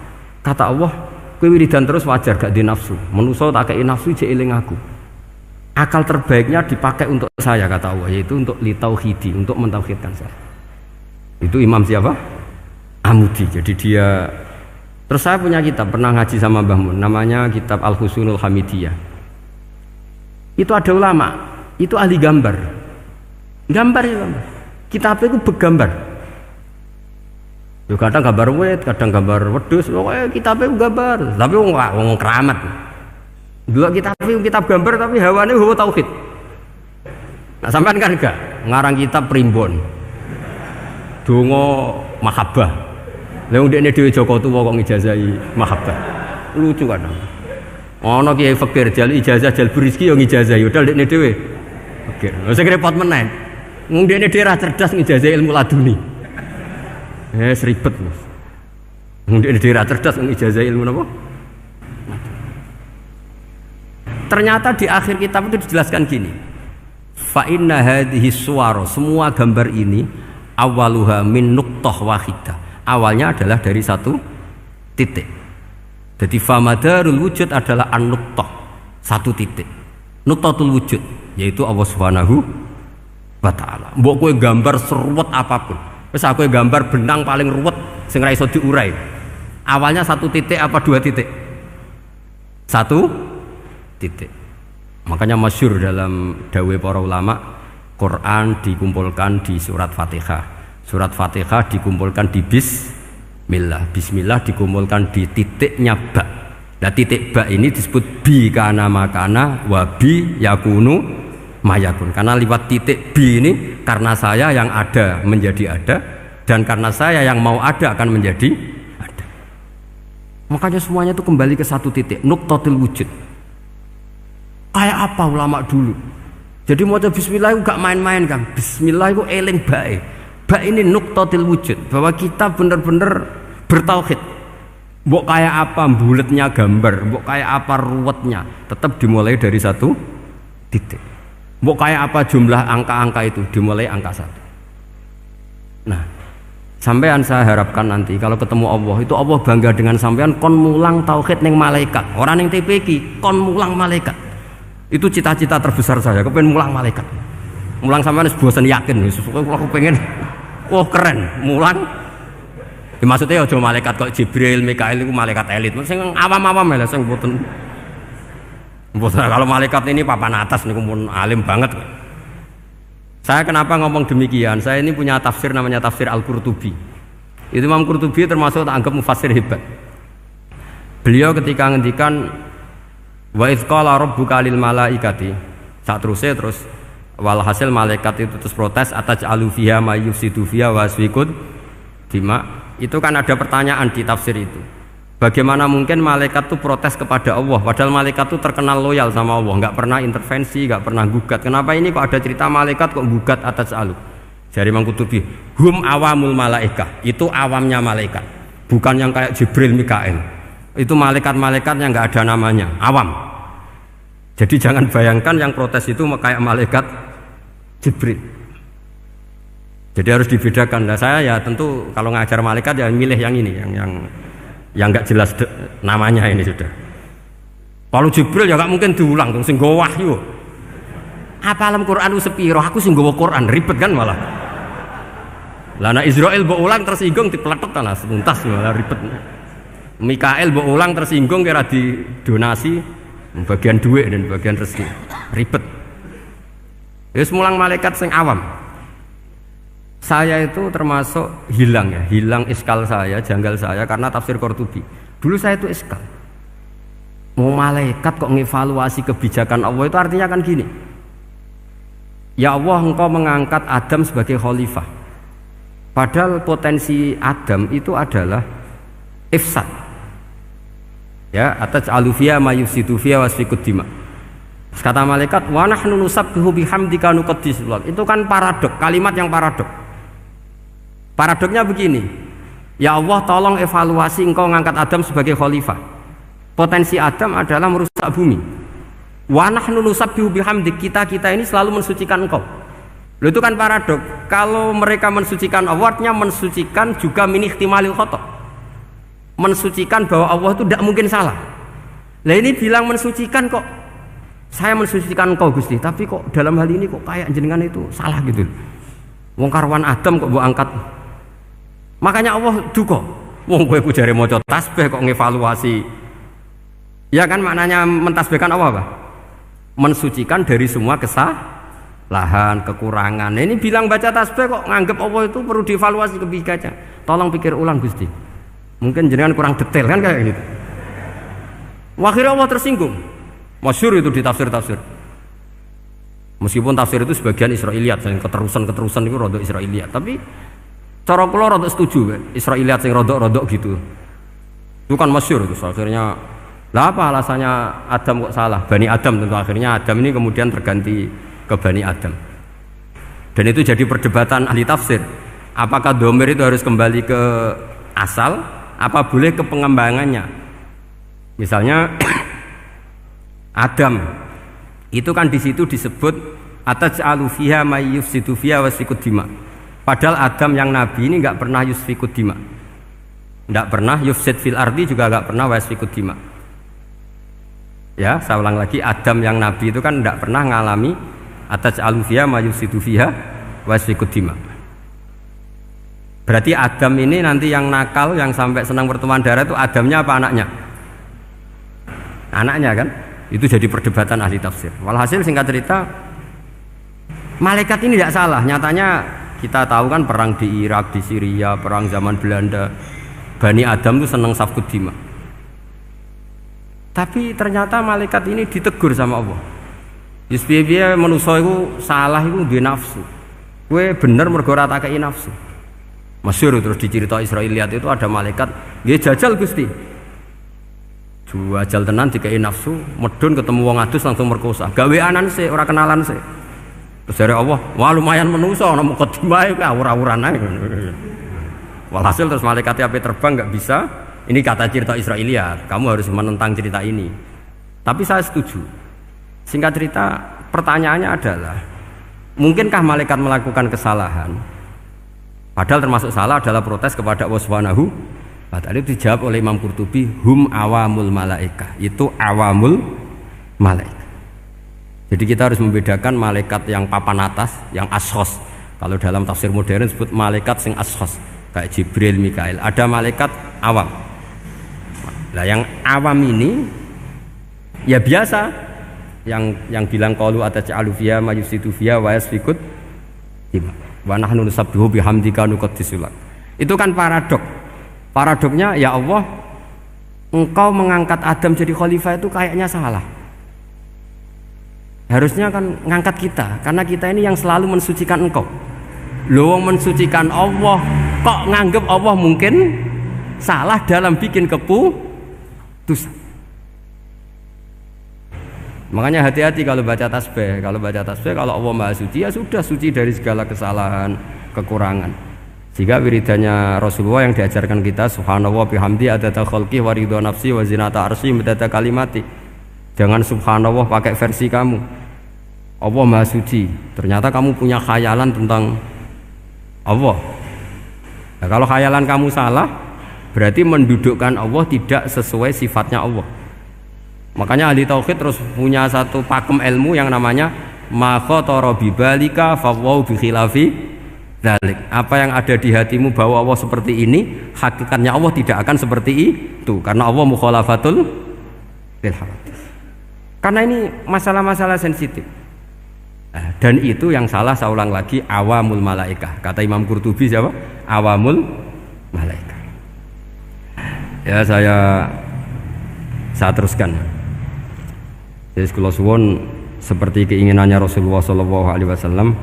Kata Allah, kowe wiridan terus wajar gak di nafsu. Manusa tak kei nafsu jek eling aku. Akal terbaiknya dipakai untuk saya kata Allah, yaitu untuk litauhidi, untuk mentauhidkan saya. Itu Imam siapa? Amudi. Jadi dia. Terus saya punya kitab, pernah ngaji sama Mbah Mun, namanya kitab Al-Husunul Hamidiyah. Itu ada ulama, itu ahli gambar. Gambar ya gambar. Kitabnya itu bergambar. Yo kadang gambar wit, kadang gambar wedhus, pokoknya kitabnya gambar. Tapi wong keramat. Dua kitab gambar tapi hawane hawa tauhid. Nah sampean kan enggak ngarang kitab primbon. Donga mahabbah. Lah ndekne dhewe Joko Tuwa kok ngijazahi mahabbah. Lucu kan. Ana kiai fakir jal ijazah jal rezeki yo ngijazahi padahal ndekne dhewe fakir. Lha sing repot meneh. Wong ndekne dhewe ra cerdas ngijazahi ilmu laduni. Ribet. Wong ndekne dhewe ra cerdas ngijazahi ilmu napa? Ternyata di akhir kitab itu dijelaskan gini. Fa inna hadhihi suwara, semua gambar ini awaluha min nuqtah wahidah. Awalnya adalah dari satu titik. Jadi famadarul wujud adalah an-nuqtah, satu titik. Nuqtatul wujud yaitu Allah Subhanahu wa taala. Mbok kowe gambar seruwet apapun. Wis aku gambar benang paling ruwet sing ra iso diurai. Awalnya satu titik apa dua titik? Satu titik. Makanya masyhur dalam dawuh para ulama, Quran dikumpulkan di surat Fatihah. Surat Fatihah dikumpulkan di Bismillah. Bismillah dikumpulkan di titiknya ba. Nah titik ba ini disebut bi kana makana wa bi yakunu mayakun. Karena lewat titik bi ini karena saya yang ada menjadi ada dan karena saya yang mau ada akan menjadi ada. Makanya semuanya itu kembali ke satu titik, nuqtatul wujud. Kayak apa ulama dulu? Jadi mau bismillah itu gak main-main kan. Bismillah itu eling bae. Bae ini nuqtatul wujud, bahwa kita benar-benar bertauhid. Mbok kayak apa buletnya gambar, mbok kayak apa ruwetnya, tetap dimulai dari satu titik. Mbok kayak apa jumlah angka-angka itu, dimulai angka satu. Nah, sampean saya harapkan nanti kalau ketemu Allah, itu Allah bangga dengan sampean kon mulang tauhid ning malaikat. Orang ning TPQ kon mulang malaikat. Itu cita-cita terbesar saya, kepengen mulang malaikat. Mulang sampean wis bosen yakin, wis aku pengen oh keren, mulang. Ya, maksudnya aja malaikat kok Jibril, Mikail itu malaikat elit. Sing awam-awam ya, sing mboten. Kalau malaikat ini papan atas niku pun alim banget. Saya kenapa ngomong demikian? Saya ini punya tafsir namanya tafsir Al-Qurtubi. Itu Imam Qurtubi termasuk tak anggap mufassir hebat. Beliau ketika ngendikan wa idz qala rabbuka lil malaikati, terus walhasil malaikat itu terus protes ataj'alu fiha may yufsidu fiha wa yasfikud dima. Itu kan ada pertanyaan di tafsir itu. Bagaimana mungkin malaikat itu protes kepada Allah padahal malaikat itu terkenal loyal sama Allah, nggak pernah intervensi, nggak pernah gugat. Kenapa ini kok ada cerita malaikat kok gugat ataj'alu? Jadi Imam Qurtubi, hum awamul malaikah, itu awamnya malaikat, bukan yang kayak Jibril, Mikail. Itu malaikat-malaikat yang nggak ada namanya, awam. Jadi jangan bayangkan yang protes itu kayak malaikat Jibril. Jadi harus dibedakan. Nah, saya ya tentu kalau ngajar malaikat ya milih yang ini, yang nggak jelas namanya ini sudah. Kalau Jibril ya nggak mungkin diulang, sing nggawa wahyu. Apa alam Quran sepiro? Aku sing nggawa Quran ribet kan malah. Lah nek Israil mbok ulang tersinggung dipletet lah semuntas malah ribet. Mikael mbok ulang tersinggung kira di donasi bagian duit dan bagian rezeki ribet. Ya semulang malaikat sing awam. Saya itu termasuk hilang iskal saya, janggal saya karena tafsir Qurtubi. Dulu saya itu iskal. Mau malaikat kok ngevaluasi kebijakan Allah, itu artinya kan gini. Ya Allah, engkau mengangkat Adam sebagai khalifah. Padahal potensi Adam itu adalah ifsad. Ya, ataj'alu fiha may yufsidu fiha wa yasfikud dima. Kata malaikat, wa nahnu nusabbihu bihamdika nuqaddisu lak. Itu kan paradok, kalimat yang paradok. Paradoknya begini. Ya Allah, tolong evaluasi engkau ngangkat Adam sebagai khalifah. Potensi Adam adalah merusak bumi. Wa nahnu nusabbihu bihamdik, kita ini selalu mensucikan engkau. Loh, itu kan paradok. Kalau mereka mensucikan Allah, artinya mensucikan juga min ihtimalil khata'. Mensucikan bahwa Allah itu tidak mungkin salah. Lah ini bilang mensucikan kok. Saya mensucikan engkau Gusti, tapi kok dalam hal ini kok kayak jenengan itu salah gitu. Wong karwan Adam kok mbok angkat. Makanya Allah duka. Wong kowe ku jare maca tasbih kok ngevaluasi. Ya kan maknanya mentasbihkan Allah apa? Mensucikan dari semua kesalahan, kekurangan. Nah, ini bilang baca tasbih kok nganggep Allah itu perlu dievaluasi kebijakannya. Tolong pikir ulang Gusti. Mungkin jenengan kurang detail kan kayak gitu. Akhirnya Allah tersinggung. Masyhur itu di tafsir-tafsir. Meskipun tafsir itu sebagian Israiliyat, yang keterusan itu rodok Israiliyat, tapi cara kula rodok setuju Israiliyat sing rodok-rodok gitu. Itu kan masyhur itu. Akhirnya lah apa alasannya Adam kok salah? Bani Adam tentu akhirnya Adam ini kemudian terganti ke Bani Adam. Dan itu jadi perdebatan ahli tafsir. Apakah domir itu harus kembali ke asal? Apa boleh ke pengembangannya? Misalnya Adam itu kan di situ disebut ataj'alu fiha may yufsidu fiha wasfikud dima. Padahal Adam yang nabi ini enggak pernah yusfikud dima. Enggak pernah yufsid fil ardi, juga enggak pernah wasfikud dima. Ya, saya ulang lagi, Adam yang nabi itu kan enggak pernah ngalami ataj'alu fiha may yufsidu fiha wasfikud dima. Berarti Adam ini nanti yang nakal, yang sampai senang berteman darah itu Adamnya apa anaknya? Anaknya kan? Itu jadi perdebatan ahli tafsir. Walhasil singkat cerita, malaikat ini tidak salah. Nyatanya kita tahu kan perang di Irak, di Syria, perang zaman Belanda, Bani Adam itu senang safkud dima. Tapi ternyata malaikat ini ditegur sama Allah. Yusbiya manusia itu salah itu di nafsu. Kue bener mergo ora takei nafsu. Masyhur terus dicerita Israiliyat itu ada malaikat, nggih jajal Gusti. Jajal tenan dikei nafsu, medun ketemu wong adus langsung merkosa. Gawe anan sih, ora kenalan sih. Terus dari Allah, wah lumayan menungso ana mukadimah iku awur-awuran ae. Walhasil terus malaikatnya ape terbang enggak bisa. Ini kata cerita Israiliyat, kamu harus menentang cerita ini. Tapi saya setuju. Singkat cerita, pertanyaannya adalah, mungkinkah malaikat melakukan kesalahan? Padahal termasuk salah adalah protes kepada Allah Subhanahu. Tadi dijawab oleh Imam Qurtubi, hum awamul malaikah, itu awamul malaikat. Jadi kita harus membedakan malaikat yang papan atas, yang ashos. Kalau dalam tafsir modern disebut malaikat sing ashos, kayak Jibril, Mikail. Ada malaikat awam. Nah yang awam ini ya biasa, yang bilang qalu ataj'alu fiha may yufsidu fiha wa yasfikut wa nahnu nusabbihu bihamdika nuqaddisu lak. Itu kan paradok. Paradoknya, ya Allah, engkau mengangkat Adam jadi khalifah itu kayaknya salah. Harusnya kan ngangkat kita, karena kita ini yang selalu mensucikan engkau. Loh, mensucikan Allah, kok nganggep Allah mungkin salah dalam bikin keputusan. Makanya hati-hati kalau baca tasbih. Kalau Allah Maha Suci, ya sudah suci dari segala kesalahan, kekurangan. Jika wiridannya Rasulullah yang diajarkan kita, subhanallah bihamdi adada khalqi wa ridha nafsi wa zinata arsy midada kalimati. Jangan subhanallah pakai versi kamu. Allah Maha Suci. Ternyata kamu punya khayalan tentang Allah. Nah, kalau khayalan kamu salah, berarti mendudukkan Allah tidak sesuai sifatnya Allah. Makanya ahli tauhid terus punya satu pakem ilmu yang namanya ma khatara bi balika fa wa bi khilafi dzalik. Apa yang ada di hatimu bahwa Allah seperti ini, hakikatnya Allah tidak akan seperti itu, karena Allah mukhalafatul lil hawadits. Karena ini masalah-masalah sensitif. Dan itu yang salah, saya ulang lagi, awamul malaikah. Kata Imam Qurtubi siapa? Awamul malaikah. Ya saya teruskan. Jadi kalau suwon seperti keinginannya Rasulullah SAW.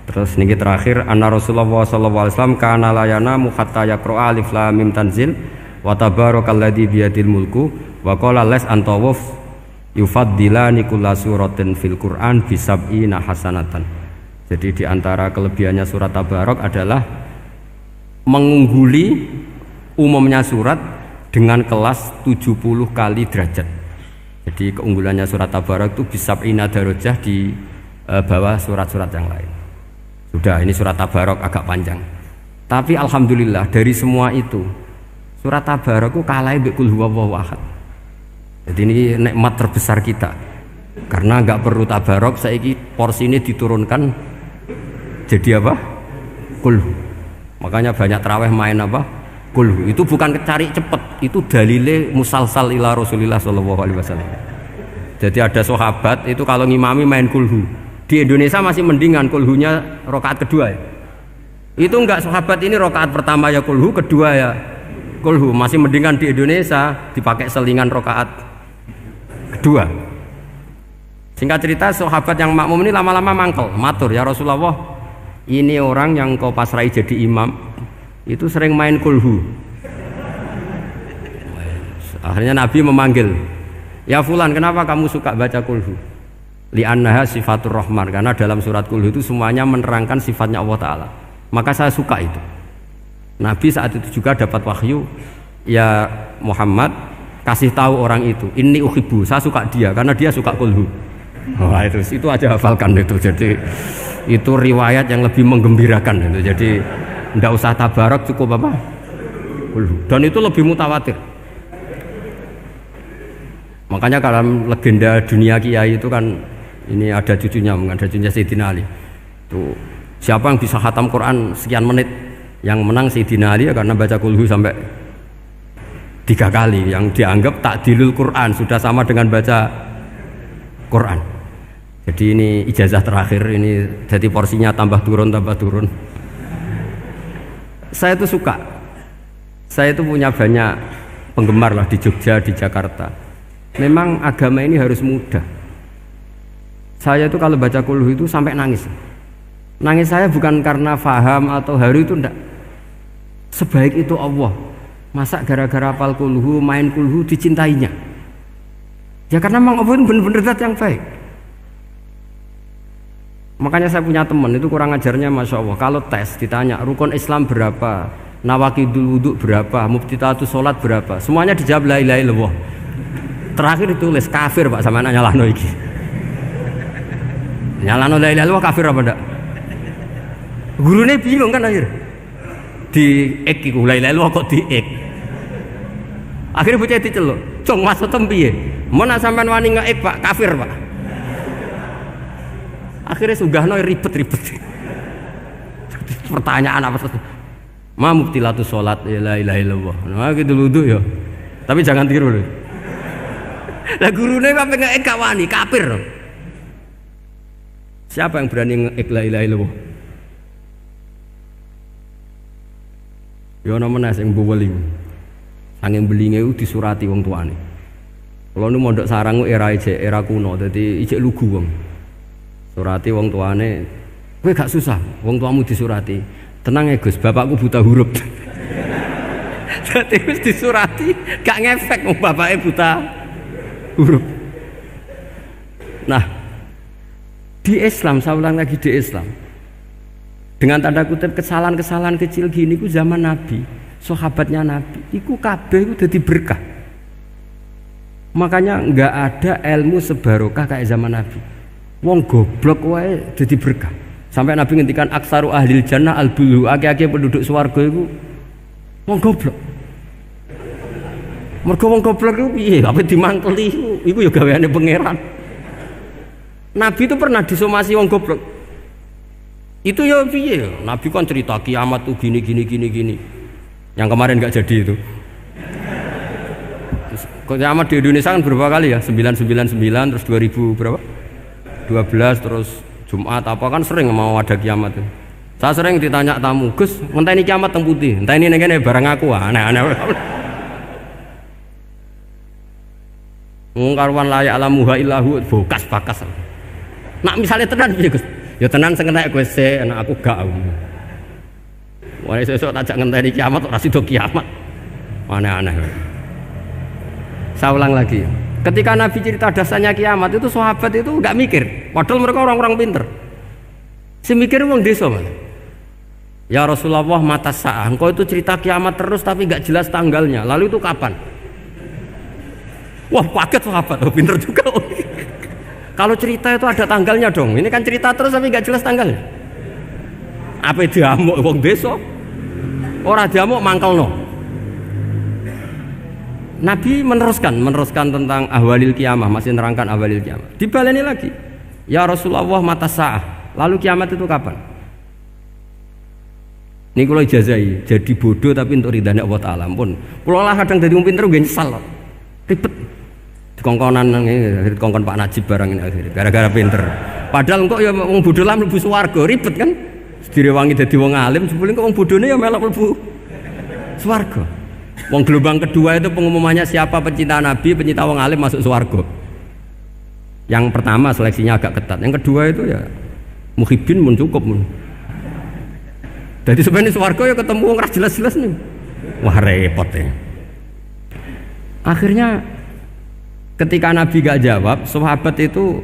Terus niki terakhir, anna Rasulullah SAW kana layana hatta yaqra alif lam mim tanzil wa tabarakalladzi biyadil mulku wa qala las antawuf yufaddilani kulla suratin fil Qur'an bisab'ina hasanatan. Jadi di antara kelebihannya surat Tabarok adalah mengungguli umumnya surat dengan kelas 70 kali derajat. Jadi keunggulannya surat Tabarok itu bisab'ina darajah di bawah surat-surat yang lain. Sudah, ini surat Tabarok agak panjang. Tapi alhamdulillah dari semua itu surat Tabarok itu kalah mbek Qul huwallahu ahad. Jadi ini nikmat terbesar kita. Karena enggak perlu Tabarok, saiki porsi ini diturunkan jadi apa? Qul. Makanya banyak tarawih main apa? Qul. Itu bukan cari cepet, itu dalile musalsal ila Rasulillah sallallahu alaihi wasallam. Jadi ada sahabat itu kalau ngimami main kulhu. Di Indonesia masih mendingan kulhunya rakaat kedua ya. Itu enggak, sahabat ini rakaat pertama ya kulhu, kedua ya kulhu. Masih mendingan di Indonesia dipakai selingan rakaat kedua. Singkat cerita sahabat yang makmum ini lama-lama mangkel, matur, ya Rasulullah, ini orang yang kau pasrai jadi imam itu sering main kulhu. Akhirnya Nabi memanggil, ya fulan, kenapa kamu suka baca kulhu? Li'annaha sifatur rahman, karena dalam surat kulhu itu semuanya menerangkan sifatnya Allah Ta'ala, maka saya suka itu. Nabi saat itu juga dapat wahyu, ya Muhammad, kasih tahu orang itu, inni uhibbu, saya suka dia karena dia suka kulhu. Wah, itu aja hafalkan itu. Jadi itu riwayat yang lebih menggembirakan itu. Jadi ndak usah Tabarok, cukup apa? Kulhu. Dan itu lebih mutawatir. Makanya dalam legenda dunia kiai itu kan, ini ada cucunya Sayyidina Ali. Tuh, siapa yang bisa khatam Quran sekian menit, yang menang Sayyidina Ali ya, karena baca kulhu sampai 3 kali. Yang dianggap takdilul Quran, sudah sama dengan baca Quran. Jadi ini ijazah terakhir, ini jadi porsinya tambah turun. Saya itu suka. Saya itu punya banyak penggemar lah di Jogja, di Jakarta. Memang agama ini harus mudah. Saya itu kalau baca kulhu itu sampai nangis. Nangis saya bukan karena faham atau haru, itu enggak. Sebaik itu Allah, masa gara-gara hafal kulhu, main kulhu dicintainya? Ya karena memang Allah itu benar-benar zat yang baik. Makanya saya punya teman itu kurang ajarnya, masya Allah. Kalau tes ditanya rukun Islam berapa, nawakidul wudhu berapa, muftitatus sholat berapa, semuanya dijawab la ilaha illallah. Terakhir ditulis kafir Pak, sama anak nyalano iki. Nyalano la ilaha illallah kafir apa ndak? Gurunya bingung kan akhir. Di ek iku la ilaha illallah kok di ek. Akhirnya bocah diceluk, "Cung maksud piye? Mun sampean wani ngeek Pak, kafir Pak." Akhirnya sugahno ribet-ribet. Pertanyaan apa saja? Ma mubtilatus sholat ya la ilaha illallah. Nah gitu wudu ya. Tapi jangan tiru lho. Lah gurune kok ngeek gak wani, kafir. Siapa yang berani ngeek la ilaha illallah? Ya ana meneh sing buweling. Sanging belinge ku disurati wong tuane. Kalau nu mondok sarang era kuno, dadi ijek lugu wong. Surati wong tuane, kowe gak susah, wong tuamu disurati. Tenang ya Gus, bapakku buta huruf. Dadi wis disurati, gak ngefek wong bapake buta huruf. Nah, di Islam, saya ulang lagi, di Islam, dengan tanda kutip kesalahan-kesalahan kecil gini ku zaman Nabi, sahabatnya Nabi, iku kabeh ku dadi berkah. Makanya nggak ada ilmu sebarokah kayak zaman Nabi. Wong goblok wae dadi berkah. Sampai Nabi ngendikan aksaru ahlil jannah al-bulu, akeh-akeh penduduk swarga iku wong goblok. Mergo wong goblok iku piye? Apa dimangkeli iku ya gaweane pangeran. Nabi itu pernah disomasi wong goblok. Itu ya piye? Nabi kan cerita kiamat tuh gini. Yang kemarin nggak jadi itu. Kiamat di Indonesia kan berapa kali ya? 999 terus 2000 berapa? 12 terus Jumat apa kan sering mau ada kiamat itu. Saya sering ditanya tamu, Gus, ngenteni kiamat teng putih, enteni ning kene barang aku aneh-aneh. Wong karuan layak alamuha illahu bokas-bakas. Nak misalnya tenan piye Gus? Ya tenan sing entek kowe sik, anak aku gak. Wah sesuk tajak ngenteni kiamat ora sida kiamat. Aneh-aneh. Saya ulang lagi. Ketika Nabi cerita dasarnya kiamat itu sahabat itu nggak mikir, padahal mereka orang-orang pinter. Si mikir wong desa malah. Ya Rasulullah mata sa'ah, engkau itu cerita kiamat terus tapi nggak jelas tanggalnya. Lalu itu kapan? Wah kaget sahabat, oh, pinter juga. Kalau cerita itu ada tanggalnya dong. Ini kan cerita terus tapi nggak jelas tanggalnya. Apa diamuk wong desa? Ora diamuk mangkelno. Nabi meneruskan tentang ahwalil kiamah, masih nerangkan ahwalil kiamah. Dibaleni lagi. Ya Rasulullah mata sa'ah. Lalu kiamat itu kapan? Ini kalau ijazai jadi bodoh tapi untuk ridhanya Allah Ta'ala pun. Kalau lah kadang jadi pinter gue nyesal. Ribet. Dikongkon Pak Najib barang ini akhirnya. Gara-gara pinter. Padahal kok ya wong bodoh lah mlebu swarga, ribet kan? Direwangi dadi wong alim, sebelum kok wong bodohne ya melok mlebu swarga. Wong gelombang kedua itu pengumumannya siapa pencinta Nabi, pencinta wong alim masuk swarga. Yang pertama seleksinya agak ketat. Yang kedua itu ya muhibin mun cukup mun. Jadi sebenarnya swarga ya ketemu wong ora jelas-jelas nih. Wah repot ya. Akhirnya ketika Nabi gak jawab, sahabat itu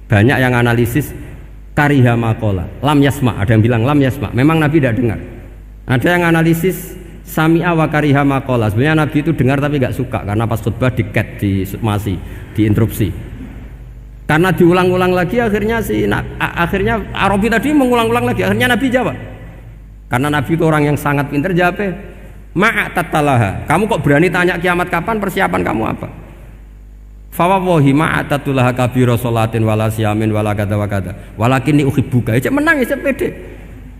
banyak yang analisis kariha maqala, lam yasma, ada yang bilang lam yasma. Memang Nabi tidak dengar. Ada yang analisis sami'a wa kariha maqala. Sebenarnya Nabi itu dengar tapi gak suka karena pas khutbah di-cut, diinterupsi. Karena diulang-ulang lagi akhirnya akhirnya Arabi tadi mengulang-ulang lagi. Akhirnya Nabi jawab. Karena Nabi itu orang yang sangat pintar, jawabnya ma'atatalaha. Kamu kok berani tanya kiamat kapan, persiapan kamu apa? Fawawahi ma'atatulaha kabira sholatin wala siyamin wala kata wa kata walakinni uhibbuka. Cek menang ya pede.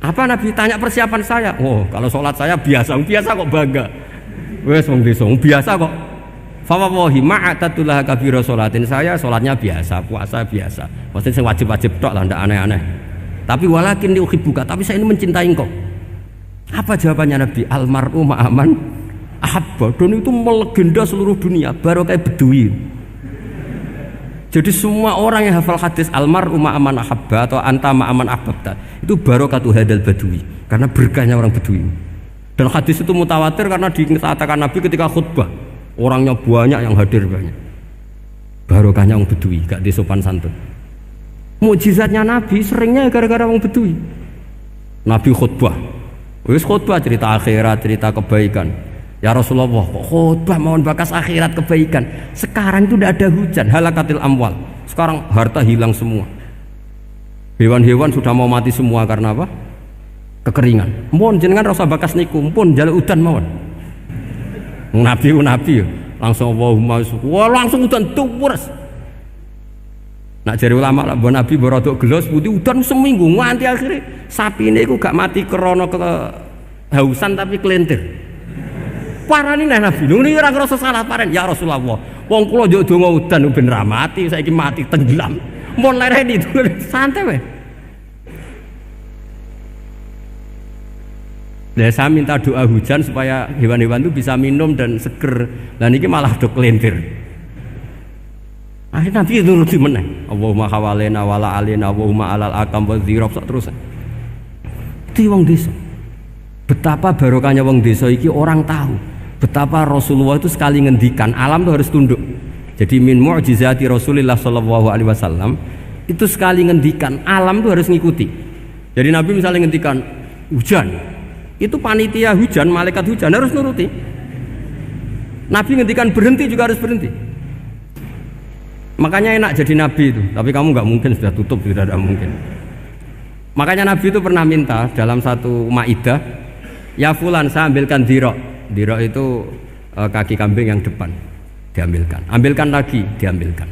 Apa Nabi tanya persiapan saya? Oh kalau sholat saya biasa kok bangga. Wes wong desa biasa kok. Fawawahi ma'atatulaha kabira sholatin, saya sholatnya biasa, puasa biasa. Maksudnya yang wajib-wajib tok lah, ndak aneh-aneh. Tapi walakinni uhibbuka, tapi saya ini mencintai engkau. Apa jawabannya Nabi? Almar'u ma'aman ahabba. Dan itu melegenda seluruh dunia, baru kayak Bedui. Jadi semua orang yang hafal hadis almar'u ma'aman ahabba atau anta ma'aman ahbabta, itu barokatu hadal badui, karena berkahnya orang Bedui. Dan hadis itu mutawatir karena dikatakan Nabi ketika khutbah, orangnya banyak yang hadir banyak. Barokahnya orang Bedui, gak disopan santun. Mukjizatnya Nabi seringnya gara-gara orang Bedui. Nabi khutbah, wis khutbah cerita akhirat, cerita kebaikan. Ya Rasulullah, kok khutbah mohon bakas akhirat kebaikan. Sekarang itu tidak ada hujan, halakatil amwal. Sekarang harta hilang semua. Hewan-hewan sudah mau mati semua karena apa? Kekeringan. Mohon jenengan rasa bakas niku, pun jaluk udan mawon. Nabi langsung Allahumma wah langsung udan tuwres. Nak jari ulama lah, buat Nabi berodok gelos putih udan seminggu nganti akhirnya sapi ini aku gak mati krono kehausan tapi kelentir. Parani nih Nabi, ini orang ngerasa salah paren. Ya Rasulullah, wong kula njuk donga udan ben ra mati, saiki mati tenggelam. Mun lereni itu santai weh. Nah, saya minta doa hujan supaya hewan-hewan itu bisa minum dan seger. Dan ini malah do kelentir. Akhirnya Nabi nuruti meneh. Allahumma hawalena wala alena Allahumma alal akam wa dzirab terus. Itu wong desa. Betapa barokahnya wong desa iki orang tahu. Betapa Rasulullah itu sekali ngendikan alam itu harus tunduk. Jadi min mu'jizati Rasulullah sallallahu alaihi wasallam itu sekali ngendikan alam itu harus ngikuti. Jadi Nabi misalnya ngendikan hujan, itu panitia hujan, malaikat hujan harus nuruti. Nabi ngendikan berhenti juga harus berhenti. Makanya enak jadi Nabi itu. Tapi kamu nggak mungkin, sudah tutup, tidak ada mungkin. Makanya Nabi itu pernah minta dalam satu maidah, ya fulan saya ambilkan dirok. Dirok itu kaki kambing yang depan, diambilkan. Ambilkan lagi, diambilkan.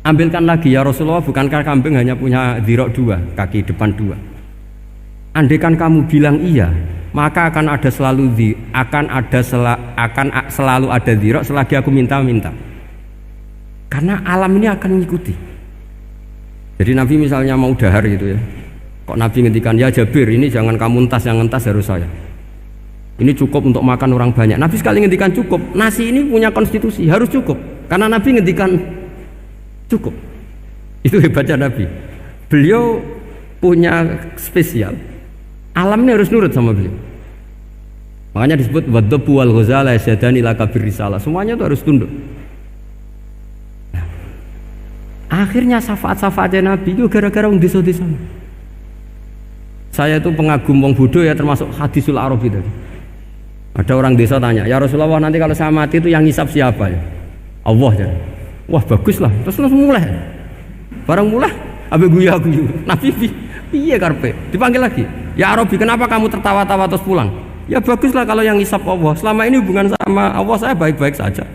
Ambilkan lagi ya Rasulullah, bukankah kambing hanya punya dirok dua, kaki depan dua? Andaikan kamu bilang iya, maka akan selalu ada dirok selagi aku minta-minta. Karena alam ini akan mengikuti. Jadi Nabi misalnya mau dahar gitu ya, kok Nabi ngendikan ya Jabir ini jangan kamu entas, yang entas harus saya. Ini cukup untuk makan orang banyak. Nabi sekali ngendikan cukup. Nasi ini punya konstitusi, harus cukup. Karena Nabi ngendikan cukup. Itu hebatnya Nabi. Beliau punya spesial. Alam ini harus nurut sama beliau. Makanya disebut wadhabu wal ghazala yasadani la kabir risalah. Semuanya itu harus tunduk. Akhirnya syafaat-syafaatnya Nabi itu gara-gara wong desa-desa. Saya itu pengagum wong bodoh ya, termasuk hadisul arab itu. Ada orang desa tanya, ya Rasulullah nanti kalau saya mati itu yang ngisap siapa ya? Allah ya. Wah bagus lah, terus langsung mulai. Barang mulai, abe guyu. Nabi piye karpe? Dipanggil lagi. Ya Arabi, kenapa kamu tertawa-tawa terus pulang? Ya bagus lah kalau yang ngisap Allah. Selama ini hubungan sama Allah saya baik-baik saja.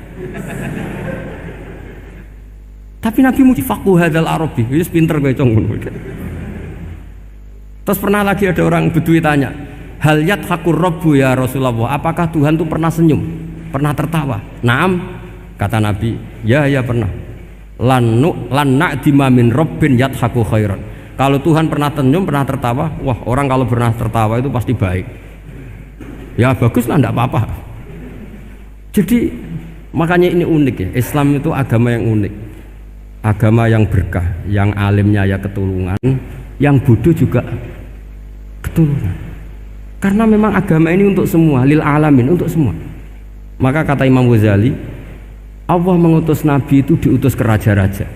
Tapi Nabi muji faqih hadzal Arabi, wis pinter kowe cong. Terus pernah lagi ada orang Bedui tanya, hal yadhakur rabbu ya Rasulullah, apakah Tuhan itu pernah senyum, pernah tertawa? Naam, kata Nabi, ya pernah. Lan na'dima min rabbin yadhaku khairan. Kalau Tuhan pernah senyum, pernah tertawa, wah orang kalau pernah tertawa itu pasti baik. Ya bagus lah, enggak apa-apa. Jadi makanya ini unik ya, Islam itu agama yang unik, agama yang berkah, yang alimnya ya ketulungan, yang bodoh juga ketulungan. Karena memang agama ini untuk semua, lil alamin, untuk semua. Maka kata Imam Ghazali, Allah mengutus Nabi itu diutus ke raja-raja,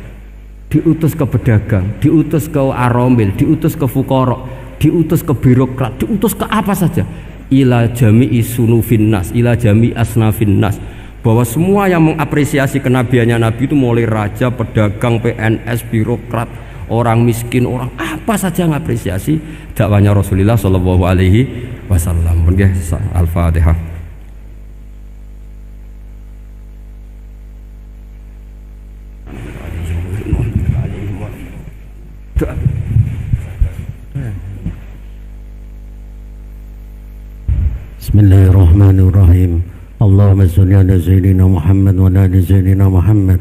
diutus ke pedagang, diutus ke aromil, diutus ke fuqara, diutus ke birokrat, diutus ke apa saja. Ila jami'i sunufin nas, ila jami'i asnafin nas, bahwa semua yang mengapresiasi kenabiannya Nabi itu mulai raja, pedagang, PNS, birokrat, orang miskin, orang apa saja mengapresiasi dakwahnya Rasulullah Shallallahu Alaihi Wasallam. Al-Fatihah. Bismillahirrahmanirrahim. Allahumma sholli ala sayyidina Muhammad wa ala ali sayyidina Muhammad.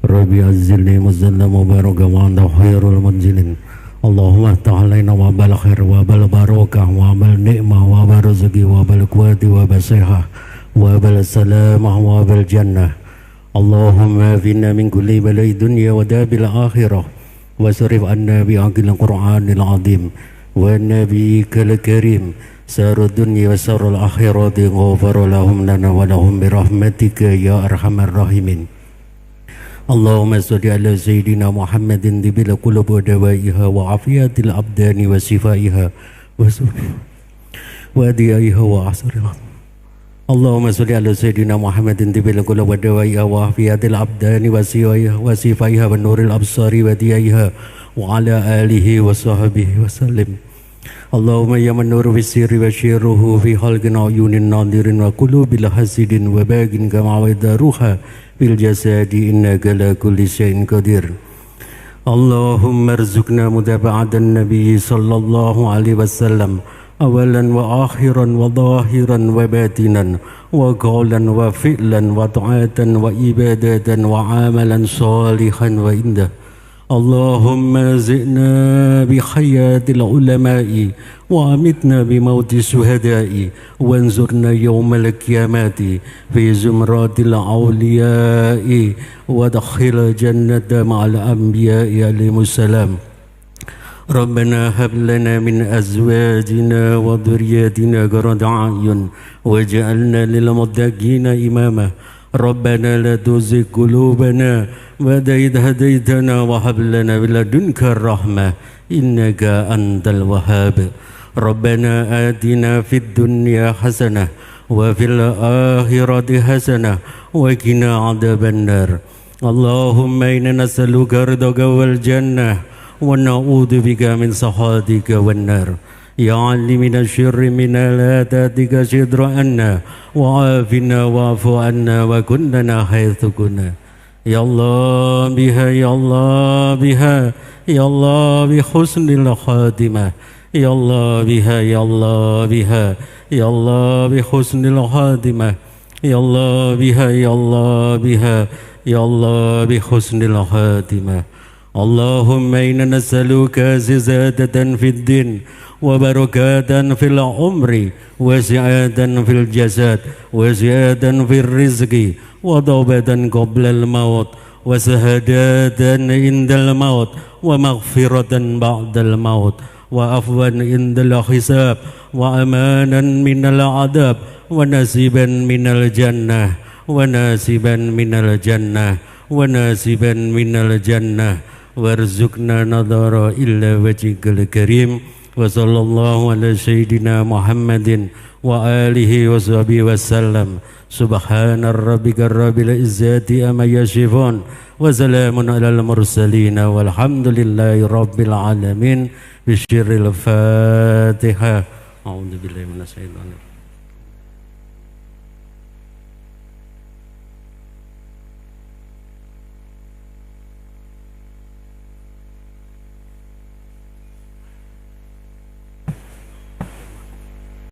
Rabbi azzilni muzallam mubaraka wa anta khairul munzilin. Allahumma ta'alaina wa bal khair wa bal barakah wa bal ni'mah wa bal rizqi wa bal quwwati wa bal sihah wa bal salamah wa bal jannah. Allahumma finna min kulli bala'i dunya wa dabil akhirah wa sarif anna bi'aqil qur'anil azim wa nabiyyikal karim sarud dunya wa sarul akhirati ghafar lahum lana wa lahum birahmatika ya arhamar rahimin. Allahumma salli ala sayyidina Muhammadin dibil qulub wa dawaiha wa afiyatil abdani wa sifaiha wa diaiha wa asriha. Allahumma salli ala sayyidina Muhammadin dibil qulub wa dawaiha wa afiyatil abdani wa sifaiha wa nuril absari wa diaiha wa ala alihi wa sahbihi wa sallim. Allahumma ya man nuru fi sirri wa syirruhu fi khalqin ayunin nadirin wa qulubil hasidin wa bagin kama wadaruha bil jasadi innaka la kulli syai'in qadir. Allahumma arzuqna mutaba'atan nabiy sallallahu alaihi wasallam awalan wa akhiran wa zahiran wa batinan wa qawlan wa fi'lan wa ta'atan wa ibadatan wa amalan salihan wa indah. Allahumma zi'na bi hayatil ulama'i wa amitna bi mauti suhada'i wanzurna yawmal qiyamati fi zumratil awliya'i wa dakhil jannata ma'al anbiya'i alaihimussalam. Rabbana hab lana min azwajina wa dhurriyyatina qurrata a'yun waj'alna lil muttaqina imama. Rabbana la tuzigh qulubana ba'da idh hadaytana wa hab lana min ladunka rahmah innaka antal wahhab. Rabbana atina fid dunya hasanah wa fil akhirati hasanah wa qina adzabannar. Allahumma inna nas'aluka ridhaka wal jannah wa na'udzu bika min sakhatika wan nar. Ya Ali minasy syirri minal tatika syidra anna wa afina wa'fu anna wa kunnana haitsu kunna. Ya Allah biha ya Allah biha ya Allah bi husnil khatimah. Ya Allah biha ya Allah biha ya Allah bi husnil khatimah. Ya Allah biha ya Allah biha ya Allah bi husnil khatimah. Allahumma inna nas'aluka ziyadatan fid din wa barakatan fil umri wa ziyadatan fil jasad wa ziyadatan fil rizqi wa tawbatan qabla al maut wa sahadatan indal maut wa maghfiratan ba'dal maut wa afwan indal hisab wa amanan minal adab wa nasiban minal jannah wa nasiban minal jannah wa nasiban minal jannah warzuqna nadhara illa wajhikal karim wa sallallahu ala sayyidina Muhammadin wa alihi wa sahbihi wasallam. Subhana rabbika rabbil izzati amma yasifun wa salamun alal mursalin walhamdulillahi rabbil alamin. Bisyiril Fatihah. A'udzu billahi minasyaitonir rajim.